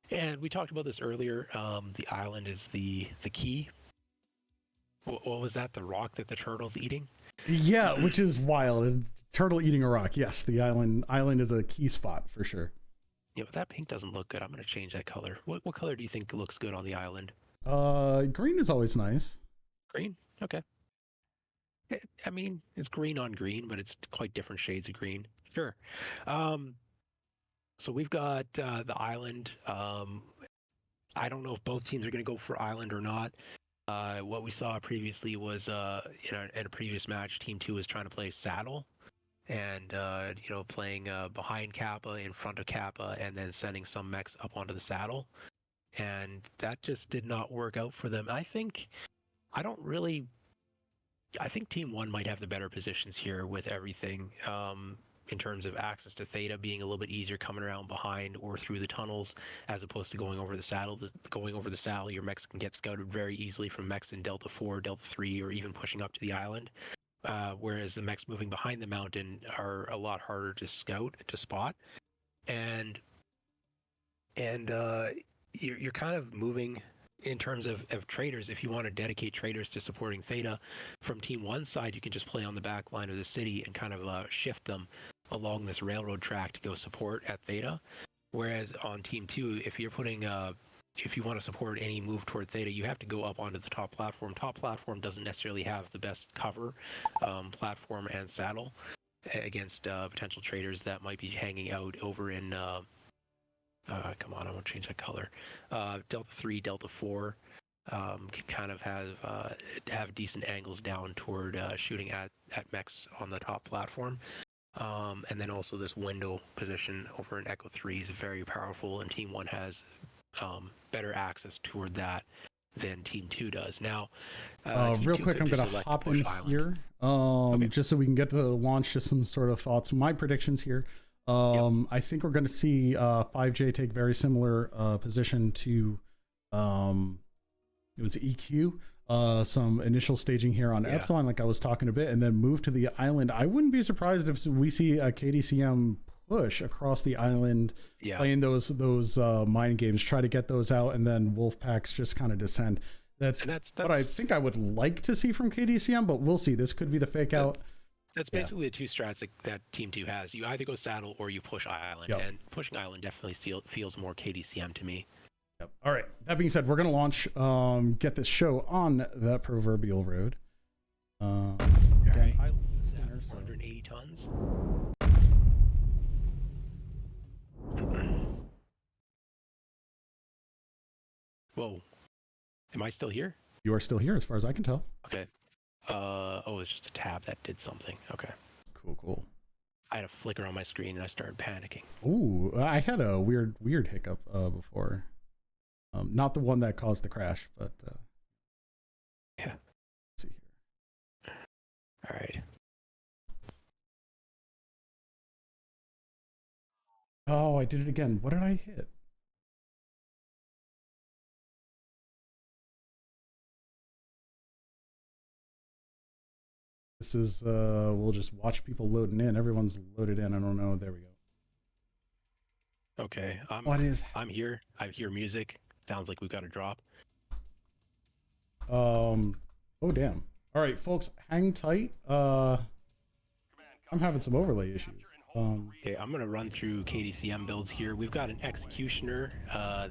And we talked about this earlier. The island is the key. What was that? The rock that the turtle's eating? Yeah, which is wild. Turtle eating a rock. Yes, the island is a key spot for sure. That pink doesn't look good. I'm going to change that color. What color do you think looks good on the island? Green is always nice. Green? Okay. I mean, it's green on green, but it's quite different shades of green. Sure. So we've got the island. I don't know if both teams are going to go for island or not. What we saw previously was in a previous match, Team 2 was trying to play saddle and playing behind Kappa, in front of Kappa, and then sending some mechs up onto the saddle. And that just did not work out for them. I think Team 1 might have the better positions here with everything, in terms of access to Theta being a little bit easier coming around behind or through the tunnels, as opposed to going over the saddle. Going over the saddle, your mechs can get scouted very easily from mechs in Delta 4, Delta 3, or even pushing up to the island. Whereas the mechs moving behind the mountain are a lot harder to scout, to spot. And you're kind of moving in terms of traders. If you want to dedicate traders to supporting Theta, from Team 1's side, you can just play on the back line of the city and kind of shift them along this railroad track to go support at Theta. Whereas on Team 2, if you're putting if you want to support any move toward Theta, you have to go up onto the top platform. Top platform doesn't necessarily have the best cover, platform and saddle, against potential traders that might be hanging out over in come on, I won't change that color. Delta 3, Delta 4. can kind of have decent angles down toward shooting at mechs on the top platform. And then also this window position over in Echo 3 is very powerful, and Team 1 has better access toward that than Team 2 does. Now, real quick, I'm going to hop in here just so we can get to launch just some sort of thoughts. My predictions here. I think we're going to see 5J take very similar position to it was EQ. Some initial staging here on Epsilon, like I was talking a bit, and then move to the island. I wouldn't be surprised if we see a KDCM push across the island, playing those mind games, try to get those out, and then wolf packs just kind of descend. That's what I think I would like to see from KDCM, but we'll see. This could be the fake out. That's basically the two strats that Team 2 has. You either go saddle or you push island, and pushing island definitely feels more KDCM to me. Yep. All right. That being said, we're going to launch, get this show on that proverbial road. Again, 480 tons. Whoa. Am I still here? You are still here as far as I can tell. Okay. It's just a tab that did something. Okay. Cool. I had a flicker on my screen and I started panicking. Ooh, I had a weird hiccup before. Not the one that caused the crash, but yeah. Let's see here. All right. Oh, I did it again. What did I hit? This is we'll just watch people loading in. Everyone's loaded in. I don't know. There we go. Okay. I'm here. I hear music. Sounds like we've got a drop. Oh damn. All right, folks, hang tight. I'm having some overlay issues. Okay, I'm gonna run through KDCM builds here. We've got an Executioner.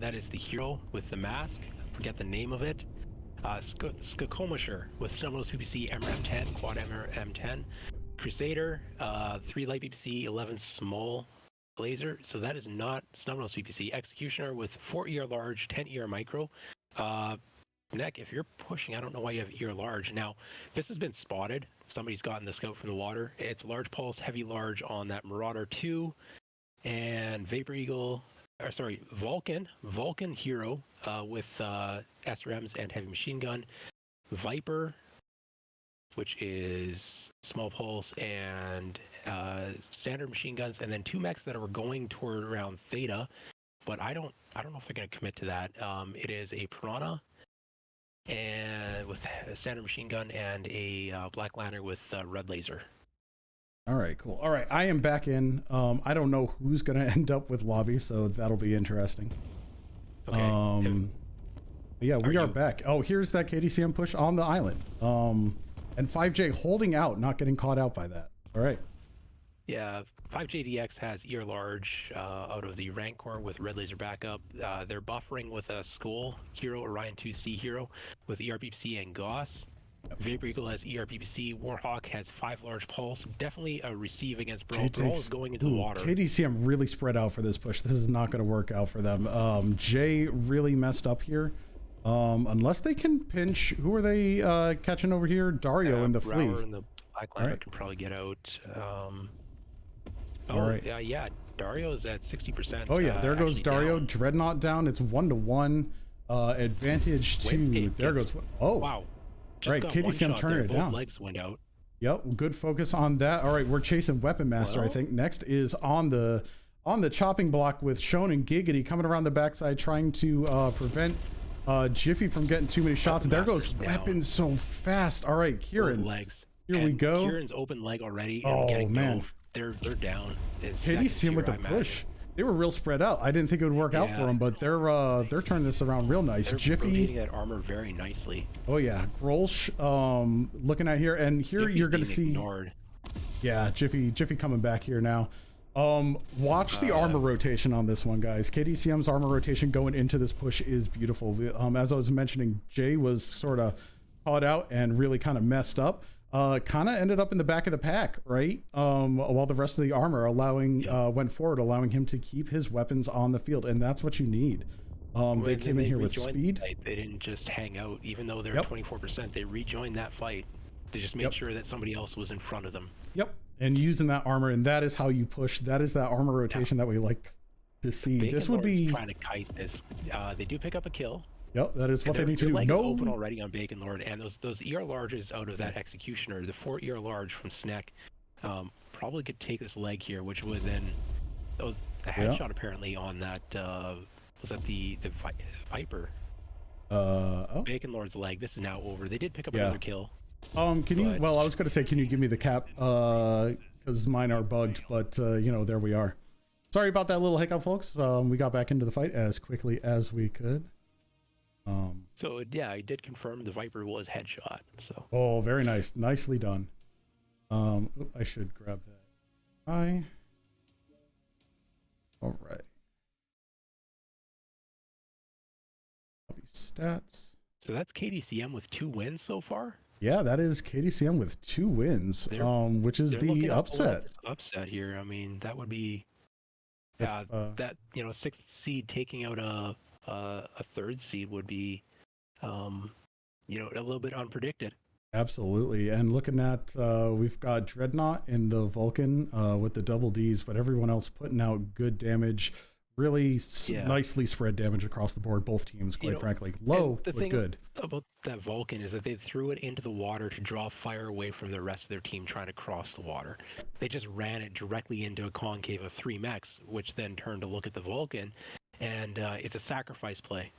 That is the hero with the mask. Forget the name of it. Skokomisher with Snubnose PPC MRM10, Quad MRM10. Crusader, 3 light PPC, 11 small laser. So that is not Snubnose PPC. Executioner with 4 ER large, 10 ER micro. Neck, if you're pushing, I don't know why you have ER large. Now, this has been spotted. Somebody's gotten the scout from the water. It's large pulse, heavy large on that Marauder 2 and Vapor Eagle. Vulcan hero with SRMs and heavy machine gun. Viper, which is small pulse and standard machine guns, and then 2 mechs that are going toward around Theta, but I don't know if they're going to commit to that. It is a Piranha and with a standard machine gun and a Black Lantern with red laser. All right, cool. All right, I am back in. I don't know who's going to end up with lobby, so that'll be interesting. Okay. Yeah, we are back. Oh, here's that KDCM push on the island. And 5J holding out, not getting caught out by that. All right. Yeah, 5JDX has ER large out of the Rancor with red laser backup. They're buffering with a Skull hero, Orion 2C hero with ERPPC and Gauss. Vapor Eagle has ERPPC. Warhawk has 5 large pulse. Definitely a receive against Brawl. Brawl is going into the water. KDCM really spread out for this push. This is not going to work out for them. Jay really messed up here. Unless they can pinch, who are they catching over here? Dario and the Flea. And the Black Lantern can probably get out. All right. Yeah. Dario's at 60%. Oh yeah, there goes Dario. Down. Dreadnought down. It's 1-1. Advantage to. There goes. Oh wow. All right, KDCM turning it down. Both legs went out. Yep, good focus on that. All right, we're chasing Weapon Master. I think next is on the chopping block with Shone and Giggity coming around the backside, trying to prevent Jiffy from getting too many shots. There goes Weapon so fast. All right, Kieran. Legs. Here we go. Kieran's open leg already. Oh man, they're down. KDCM with the push. They were real spread out. I didn't think it would work out for them, but they're turning this around real nice. They're Jiffy rotating that armor very nicely. Oh yeah, Grolsch looking at here, and here Jiffy's you're going to see. Ignored. Yeah, Jiffy coming back here now. Watch the armor rotation on this one, guys. KDCM's armor rotation going into this push is beautiful. As I was mentioning, Jay was sort of caught out and really kind of messed up. Kind of ended up in the back of the pack, right? While the rest of the armor went forward, allowing him to keep his weapons on the field, and that's what you need. They came in here with speed. They didn't just hang out, even though they're Yep. 24%. They rejoined that fight. They just made sure that somebody else was in front of them. Yep. And using that armor, and that is how you push. That is that armor rotation that we like to see. Bacon this would be trying to kite this. They do pick up a kill. Yep, that is what they need to do. Leg is open already on Bacon Lord, and those ER larges out of that Executioner, the 4 ER large from Sneck, probably could take this leg here, which would then a headshot apparently on that. Was that the Viper? Bacon Lord's leg. This is now over. They did pick up another kill. Can you? Well, I was going to say, can you give me the cap? Because mine are bugged, but you know, there we are. Sorry about that little hiccup, folks. We got back into the fight as quickly as we could. So yeah, I did confirm the Viper was headshot. So. Oh, very nice, nicely done. I should grab that. All right. These stats. So that's KDCM with 2 wins so far. Yeah, that is KDCM with 2 wins, which is the upset. Upset here. I mean, that would be that 6th seed taking out a 3rd seed would be a little bit unpredicted. Absolutely. And looking at we've got Dreadnought in the Vulcan with the double Ds, but everyone else putting out good damage. Really nicely spread damage across the board, both teams, quite frankly. Low, but good. About that Vulcan is that they threw it into the water to draw fire away from the rest of their team trying to cross the water. They just ran it directly into a concave of 3 mechs, which then turned to look at the Vulcan, and it's a sacrifice play.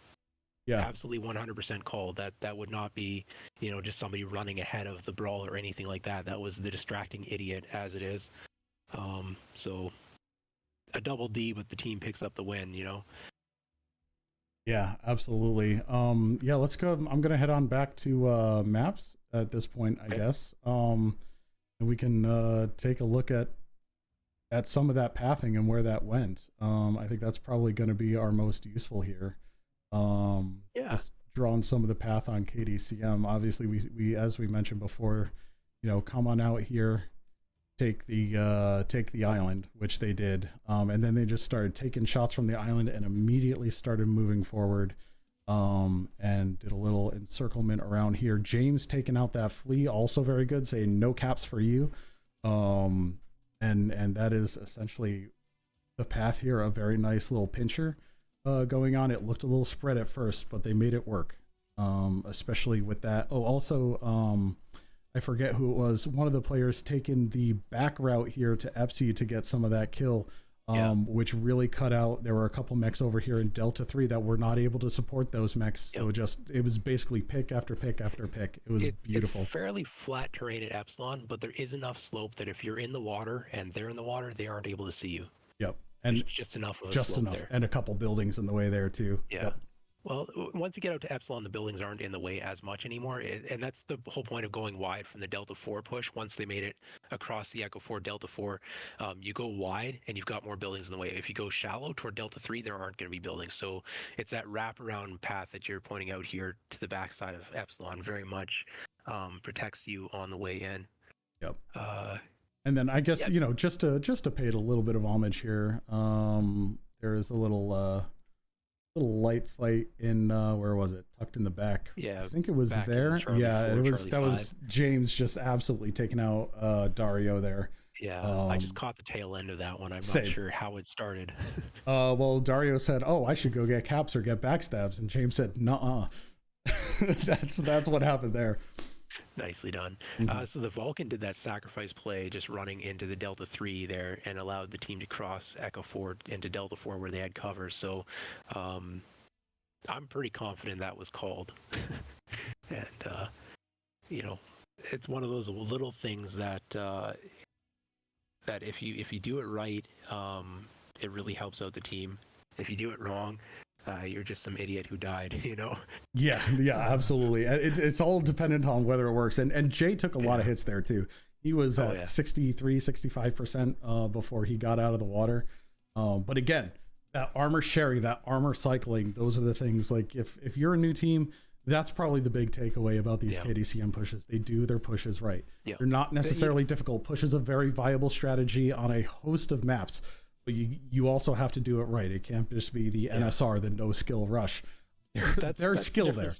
Yeah, absolutely 100% called. That would not be, just somebody running ahead of the brawl or anything like that. That was the distracting idiot as it is. So a double D, but the team picks up the win, Yeah, absolutely. Yeah, let's go. I'm going to head on back to maps at this point, I guess. And we can take a look at some of that pathing and where that went. I think that's probably going to be our most useful here. Just drawing some of the path on KDCM. Obviously, we as we mentioned before, come on out here, take the island, which they did, and then they just started taking shots from the island and immediately started moving forward, and did a little encirclement around here. James taking out that flea, also very good, saying no caps for you, and that is essentially the path here. A very nice little pincher going on. It looked a little spread at first, but they made it work, especially with that. Oh, also, I forget who it was. One of the players taking the back route here to Epsi to get some of that kill, which really cut out. There were a couple mechs over here in Delta 3 that were not able to support those mechs. So it was basically pick after pick after pick. It was beautiful. It's fairly flat terrain at Epsilon, but there is enough slope that if you're in the water and they're in the water, they aren't able to see you. Yep. And there's just enough of a slope there. And a couple buildings in the way there too. Yeah. Yep. Well, once you get out to Epsilon, the buildings aren't in the way as much anymore, and that's the whole point of going wide from the Delta 4 push. Once they made it across the Echo 4, Delta 4, you go wide, and you've got more buildings in the way. If you go shallow toward Delta 3, there aren't going to be buildings. So it's that wraparound path that you're pointing out here to the backside of Epsilon very much protects you on the way in. Yep. And then I guess, just to pay it a little bit of homage here, there is a little light fight in where was it, tucked in the back? I think it was there. That was James just absolutely taking out Dario there. I just caught the tail end of that one. I'm not sure how it started. Well, Dario said, I should go get caps or get backstabs, and James said, nuh-uh. that's what happened there. Nicely done. So the Vulcan did that sacrifice play, just running into the Delta 3 there, and allowed the team to cross Echo 4 into Delta 4 where they had cover. So I'm pretty confident that was called. And, it's one of those little things that that if you do it right, it really helps out the team. If you do it wrong, you're just some idiot who died, Yeah, absolutely. It's all dependent on whether it works. And Jay took a lot of hits there too. He was at 63, 65% before he got out of the water. But again, that armor sharing, that armor cycling, those are the things. Like if you're a new team, that's probably the big takeaway about these KDCM pushes. They do their pushes right. They're not necessarily difficult. Push is a very viable strategy on a host of maps. But you also have to do it right. It can't just be the NSR, the no skill rush. There's skill there.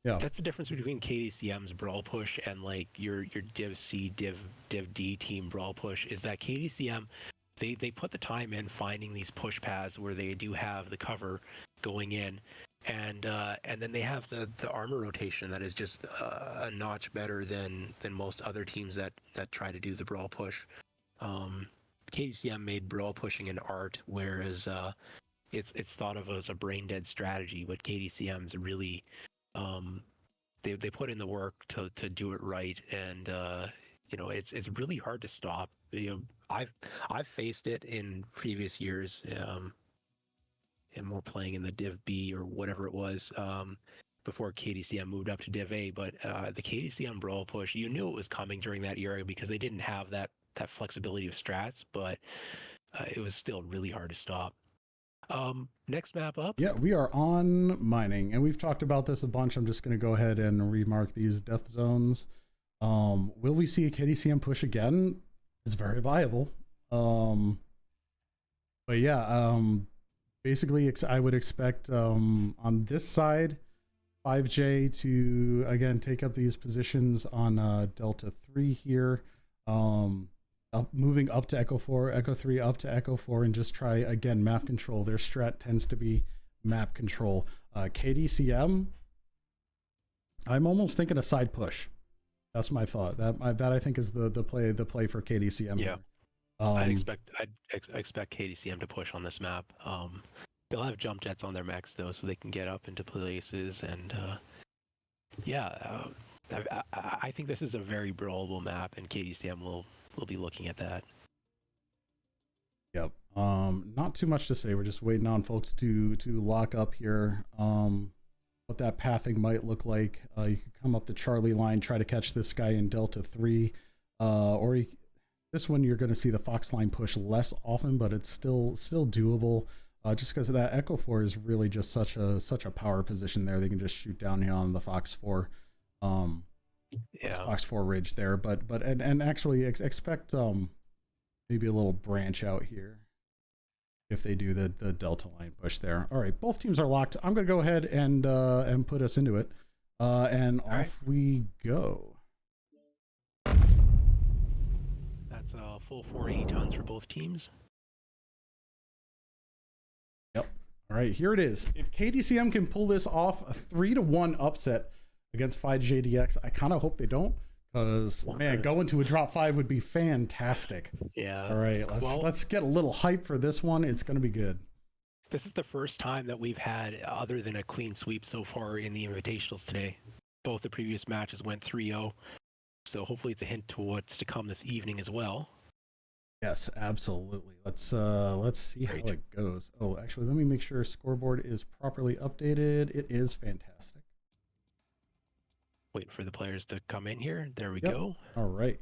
Yeah, that's the difference between KDCM's brawl push and like your Div C, Div D team brawl push. Is that KDCM, they put the time in finding these push paths where they do have the cover going in, and then they have the armor rotation that is just a notch better than most other teams that try to do the brawl push. KDCM made brawl pushing an art, whereas it's thought of as a brain dead strategy. But KDCM's really they put in the work to do it right, and it's really hard to stop. I've faced it in previous years, and more playing in the Div B or whatever it was before KDCM moved up to Div A. But the KDCM brawl push, you knew it was coming during that era because they didn't have that flexibility of strats, but it was still really hard to stop. Next map up. Yeah, we are on mining, and we've talked about this a bunch. I'm just going to go ahead and remark these death zones. Will we see a KDCM push again? It's very viable. But yeah, basically, I would expect on this side, 5J to again take up these positions on Delta 3 here. Moving up to Echo 4, Echo 3 up to Echo 4, and just try again map control. Their strat tends to be map control. KDCM, I'm almost thinking a side push. That's my thought. That I think is the play for KDCM. Yeah, I'd expect KDCM to push on this map. They'll have jump jets on their mechs though, so they can get up into places, and I think this is a very brawlable map, and KDCM will be looking at that. Yep. Not too much to say. We're just waiting on folks to lock up here. What that pathing might look like. You could come up the Charlie line, try to catch this guy in Delta 3, or this one you're going to see the Fox line push less often, but it's still doable. Just because of that Echo 4 is really just such a power position there. They can just shoot down here on the Fox 4. Fox 4 ridge there, but actually expect maybe a little branch out here if they do the Delta line push there. All right, both teams are locked. I'm gonna go ahead and put us into it, and All off right. we go. That's a full 480 tons for both teams. Yep. All right, here it is. If KDCM can pull this off, a 3-1 upset against 5JDX, I kind of hope they don't, because man, going to a drop 5 would be fantastic. Yeah. All right, let's get a little hype for this one. It's going to be good. This is the first time that we've had other than a clean sweep so far in the Invitationals today. Both the previous matches went 3-0, so hopefully it's a hint to what's to come this evening as well. Yes, absolutely. Let's see how it goes. Oh, actually, let me make sure scoreboard is properly updated. It is fantastic. Wait for the players to come in here. There we go. All right.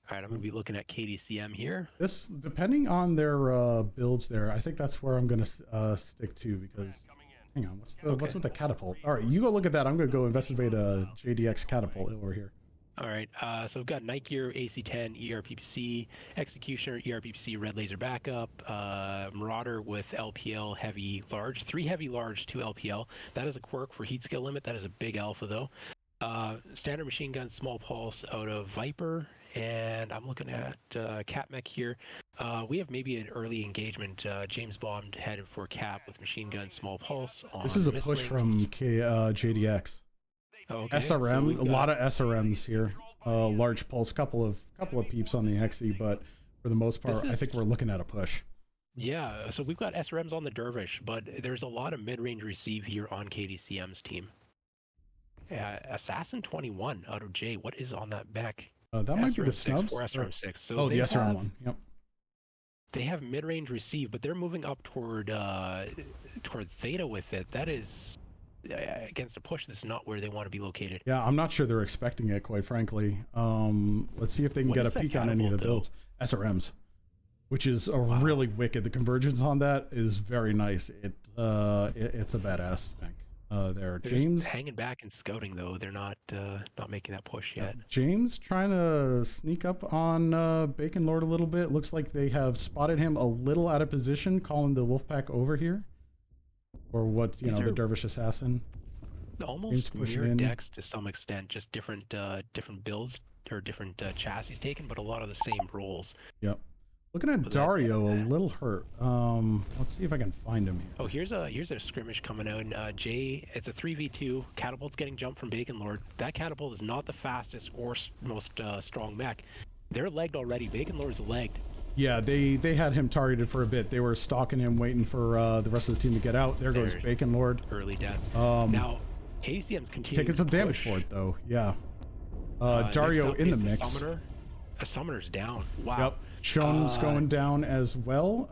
All right, I'm going to be looking at KDCM here. This, depending on their builds there, I think that's where I'm going to stick to, because hang on, what's with the catapult? All right, you go look at that. I'm going to go investigate a JDX catapult over here. All right, so we've got Night Gear, AC-10, ERPPC, Executioner, ERPPC, Red Laser Backup, Marauder with LPL, Heavy, Large, 3 Heavy, Large, 2 LPL. That is a quirk for heat skill limit. That is a big alpha, though. Standard machine gun, Small Pulse out of Viper, and I'm looking at Cap Mech here. We have maybe an early engagement. James Bond headed for Cap with machine gun, Small Pulse. This is a push from JDX. Okay, SRM, so a lot of SRMs here. Large pulse, couple of peeps on the XE, but for the most part, I think we're looking at a push. Yeah, so we've got SRMs on the Dervish, but there's a lot of mid-range receive here on KDCM's team. Assassin 21 out of J. What is on that mech? That might be the snubs. Or SRM6. So oh, the SRM one. Yep. They have mid-range receive, but they're moving up toward Theta with it. That is against a push. This is not where they want to be located. Yeah, I'm not sure they're expecting it, quite frankly. Let's see if they can get a peek on any of the builds. SRMs, which is really wicked. The convergence on that is very nice. It's a badass mech. There. They're James just hanging back and scouting though. They're not making that push yet. James trying to sneak up on Bacon Lord a little bit. Looks like they have spotted him a little out of position, calling the Wolfpack over here. Or what, you know, the Dervish Assassin. Almost mirror decks to some extent, just different builds or different chassis taken, but a lot of the same roles. Yep. Looking at Dario, a little hurt. Let's see if I can find him here. Oh, here's a skirmish coming out. Jay, it's a 3v2. Catapult's getting jumped from Bacon Lord. That catapult is not the fastest or most strong mech. They're legged already. Bacon Lord's legged. Yeah, they had him targeted for a bit. They were stalking him, waiting for the rest of the team to get out. There goes Bacon Lord. Early death. Now, KDCM's continuing taking some damage for it, though. Yeah. Dario in the mix. A summoner's down. Wow. Yep. Chung's going down as well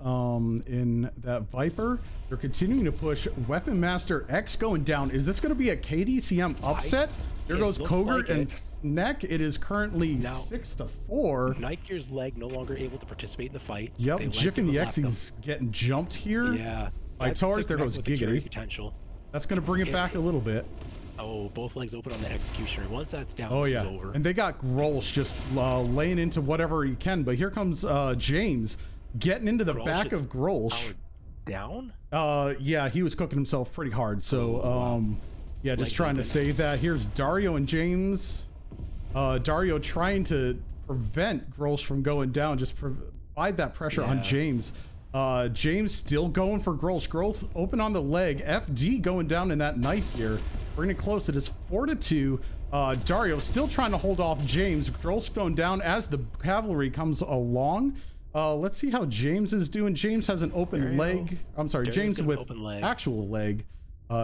in that Viper. They're continuing to push. Weapon Master X going down. Is this going to be a KDCM upset? There goes Kogert and Neck. It is currently 6-4. Nightgear's leg no longer able to participate in the fight. Yep. Jiffing the X, he's getting jumped here. Yeah. By Tars, there goes Giggity. Potential. That's going to bring it back a little bit. Oh, both legs open on the Executioner. Once that's down, this is over. And they got Grolsch just laying into whatever he can. But here comes James getting into the back of Grolsch. Down? Yeah, he was cooking himself pretty hard. So, yeah, just trying to save that. Here's Dario and James. Dario trying to prevent Grolsch from going down. Just provide that pressure on James. James still going for Grolsch. Grolsch open on the leg. FD going down in that knife here. Bringing it close. It is 4-2. Dario still trying to hold off James. Grolsch going down as the cavalry comes along. Let's see how James is doing. James has an open leg. I'm sorry, Dario's James with actual leg.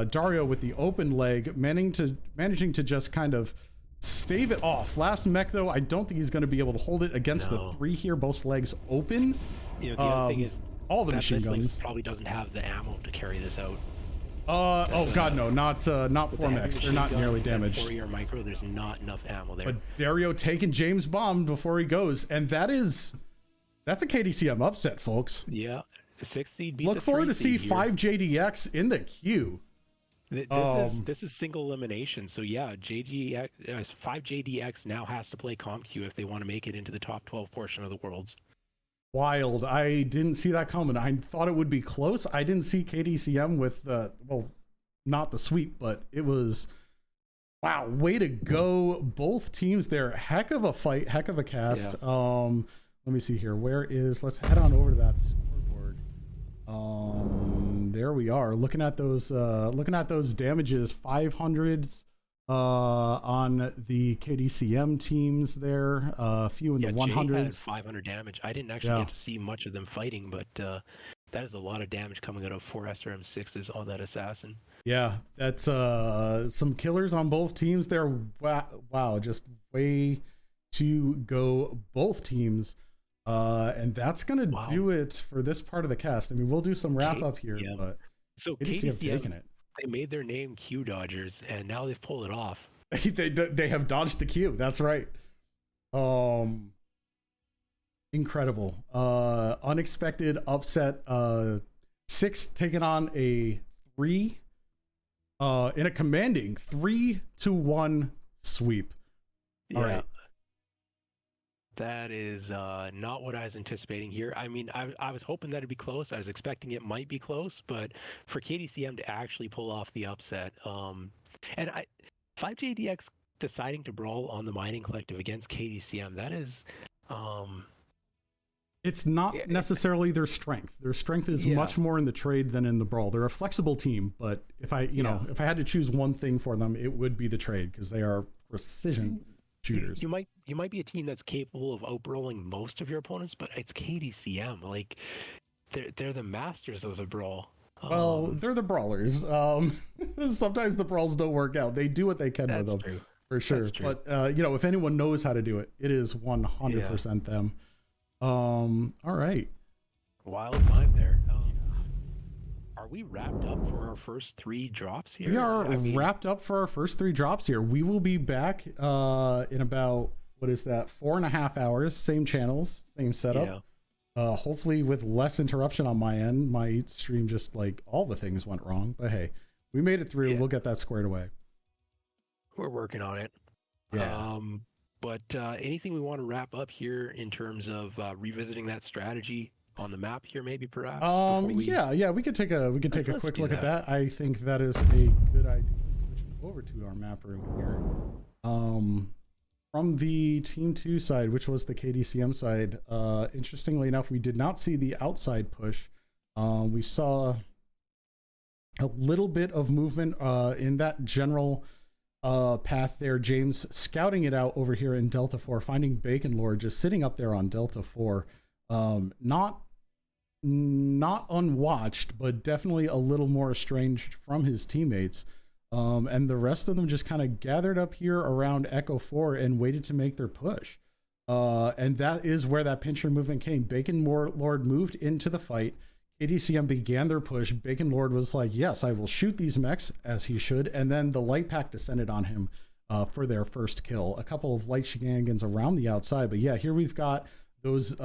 Dario with the open leg, managing to just kind of stave it off. Last mech though, I don't think he's going to be able to hold it against the three here. Both legs open. You know, the other thing is all the machine guns probably doesn't have the ammo to carry this out. Oh god, no, not 4 mechs. They're not nearly damaged. 4-year micro, there's not enough ammo there. But Dario taking James bomb before he goes, and that's a KDCM upset, folks. Yeah, the 6th seed beats Look forward to see 5JDX in the queue. This is single elimination, so yeah, 5JDX now has to play comp queue if they want to make it into the top 12 portion of the Worlds. Wild. I didn't see that coming. I thought it would be close. I didn't see KDCM with well, not the sweep, but it was wow, way to go both teams there. Heck of a fight, heck of a cast. Let me see here. Let's head on over to that scoreboard. There we are. Looking at those damages, 500s on the KDCM teams there, a few in the 100s. Jay had 500 damage. I didn't actually get to see much of them fighting, but that is a lot of damage coming out of 4 SRM6s on that assassin. Yeah, that's some killers on both teams there. Wow, just way to go both teams. And that's gonna do it for this part of the cast. I mean, we'll do some wrap up here, but so KDCM taking it. They made their name Q Dodgers, and now they've pulled it off. they have dodged the Q. That's right. Incredible. Unexpected upset. 6 taking on a 3 in a commanding 3-1 sweep. All right. That is not what I was anticipating here. I mean, I was hoping that it'd be close. I was expecting it might be close, but for KDCM to actually pull off the upset, and 5JDX deciding to brawl on the Mining Collective against KDCM, that is, it's not necessarily their strength. Their strength is much more in the trade than in the brawl. They're a flexible team, but if I had to choose one thing for them, it would be the trade because they are precision shooters. You might be a team that's capable of outbrawling most of your opponents, but it's KDCM. Like they're the masters of the brawl. Well, they're the brawlers. Sometimes the brawls don't work out. They do what they can with them, for sure. But if anyone knows how to do it, it is 100% them. All right. Wild time there. Are we wrapped up for our first 3 drops here? We are wrapped up for our first 3 drops here. We will be back in about, 4.5 hours. Same channels, same setup. Hopefully with less interruption on my end. My stream just all the things went wrong. But hey, we made it through. Yeah. We'll get that squared away. We're working on it. Yeah. But anything we want to wrap up here in terms of revisiting that strategy on the map here, maybe perhaps before we... Yeah, we could take a Let's quick do look at that. that. I think that is a good idea. Switching over to our map room here. From the Team 2 side, which was the KDCM side, interestingly enough, we did not see the outside push. We saw a little bit of movement in that general path there. James scouting it out over here in Delta 4, finding Bacon Lord just sitting up there on Delta 4. Not unwatched, but definitely a little more estranged from his teammates. And the rest of them just kind of gathered up here around Echo 4 and waited to make their push. And that is where that pincher movement came. Bacon Lord moved into the fight. KDCM began their push. Bacon Lord was like, yes, I will shoot these mechs, as he should. And then the light pack descended on him for their first kill. A couple of light shenanigans around the outside. But yeah, here we've got those...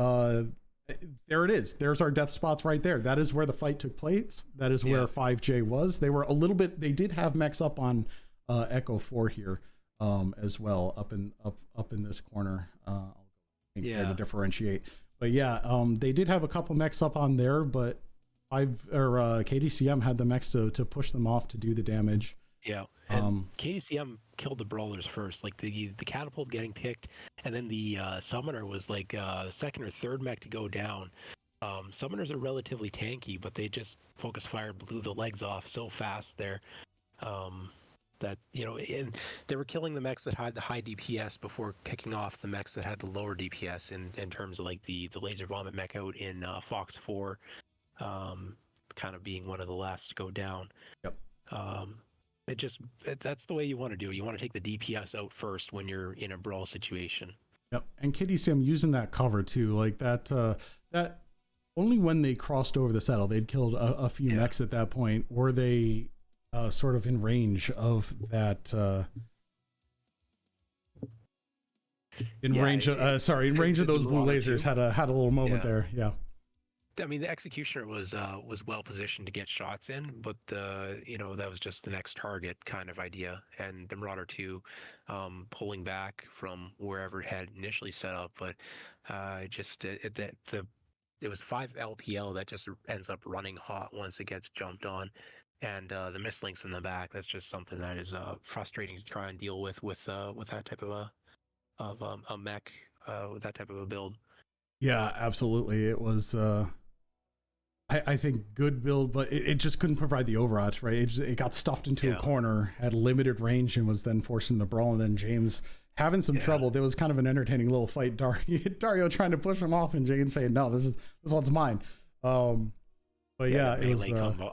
there it is. There's our death spots right there. That is where the fight took place. That is where 5J was. They were a little bit... They did have mechs up on Echo 4 here as well, up in this corner. To differentiate. But yeah, they did have a couple mechs up on there, but KDCM had the mechs to push them off to do the damage. Yeah, and KDCM killed the brawlers first, like the catapult getting picked, and then the summoner was like second or third mech to go down. Summoners are relatively tanky, but they just focus fire, blew the legs off so fast there. That, you know, and they were killing the mechs that had the high DPS before kicking off the mechs that had the lower DPS in terms of like the laser vomit mech out in Fox 4, kind of being one of the last to go down. Yep. That's the way you want to do it. You want to take the DPS out first when you're in a brawl situation. Yep. And KDCM using that cover too, like that only when they crossed over the saddle, they'd killed a few mechs at that point, were they sort of in range of that in range of those blue lasers. Had a little moment there. I mean, the executioner was well positioned to get shots in, but that was just the next target kind of idea, and the Marauder 2 pulling back from wherever it had initially set up, but it was 5 LPL that just ends up running hot once it gets jumped on. And the mislinks in the back, that's just something that is frustrating to try and deal with that type of a mech, with that type of a build. Yeah, absolutely. It was, I think, good build, but it just couldn't provide the Overwatch, right? It got stuffed into a corner, had limited range, and was then forced into the brawl. And then James having some trouble. There was kind of an entertaining little fight. Dario trying to push him off, and James saying, "No, this one's mine." But yeah, it was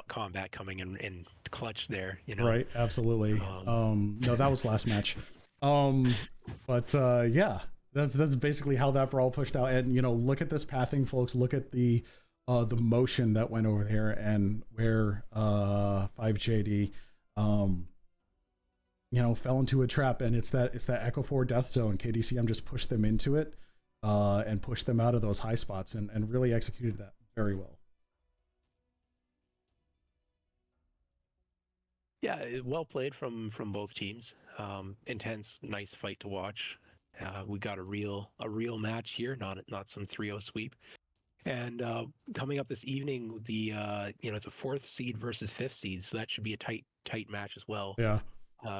combat coming in clutch there, you know. Right, absolutely. No, that was last match. But yeah, that's basically how that brawl pushed out. And look at this pathing, folks. Look at the motion that went over there, and where 5JD fell into a trap, and it's that Echo 4 death zone. KDCM just pushed them into it and pushed them out of those high spots, and really executed that very well. Yeah, well played from both teams. Intense, nice fight to watch. We got a real match here, not some 3-0 sweep. And coming up this evening, it's a 4th seed versus 5th seed, so that should be a tight match as well. Yeah.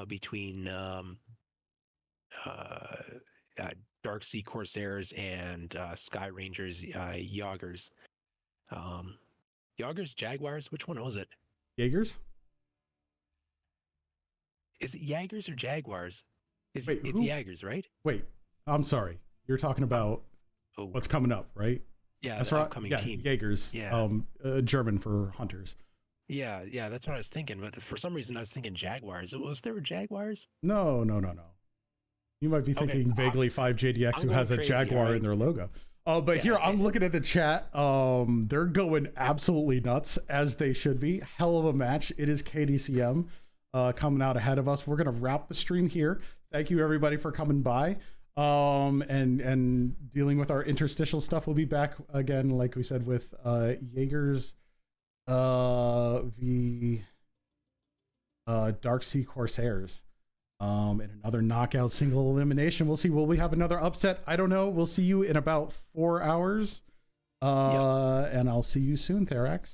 Between Dark Sea Corsairs and Sky Rangers, Jaegers. Jaegers, Jaguars, which one was it? Jaegers? Is it Jaegers or Jaguars? It's who? Jaegers, right? Wait, I'm sorry. You're talking about what's coming up, right? Yeah, that's right. right. Upcoming Yeah, team. Jaegers. Yeah. German for hunters. Yeah, that's what I was thinking. But for some reason, I was thinking Jaguars. Was there Jaguars? No. You might be thinking vaguely 5JDX, who has a Jaguar in their logo. But here, I'm looking at the chat. They're going absolutely nuts, as they should be. Hell of a match. It is KDCM coming out ahead of us. We're going to wrap the stream here. Thank you, everybody, for coming by and dealing with our interstitial stuff. We'll be back again, like we said, with Jaegers v Dark Sea Corsairs. In another knockout single elimination. We'll see. Will we have another upset? I don't know. We'll see you in about 4 hours. And I'll see you soon, Therax.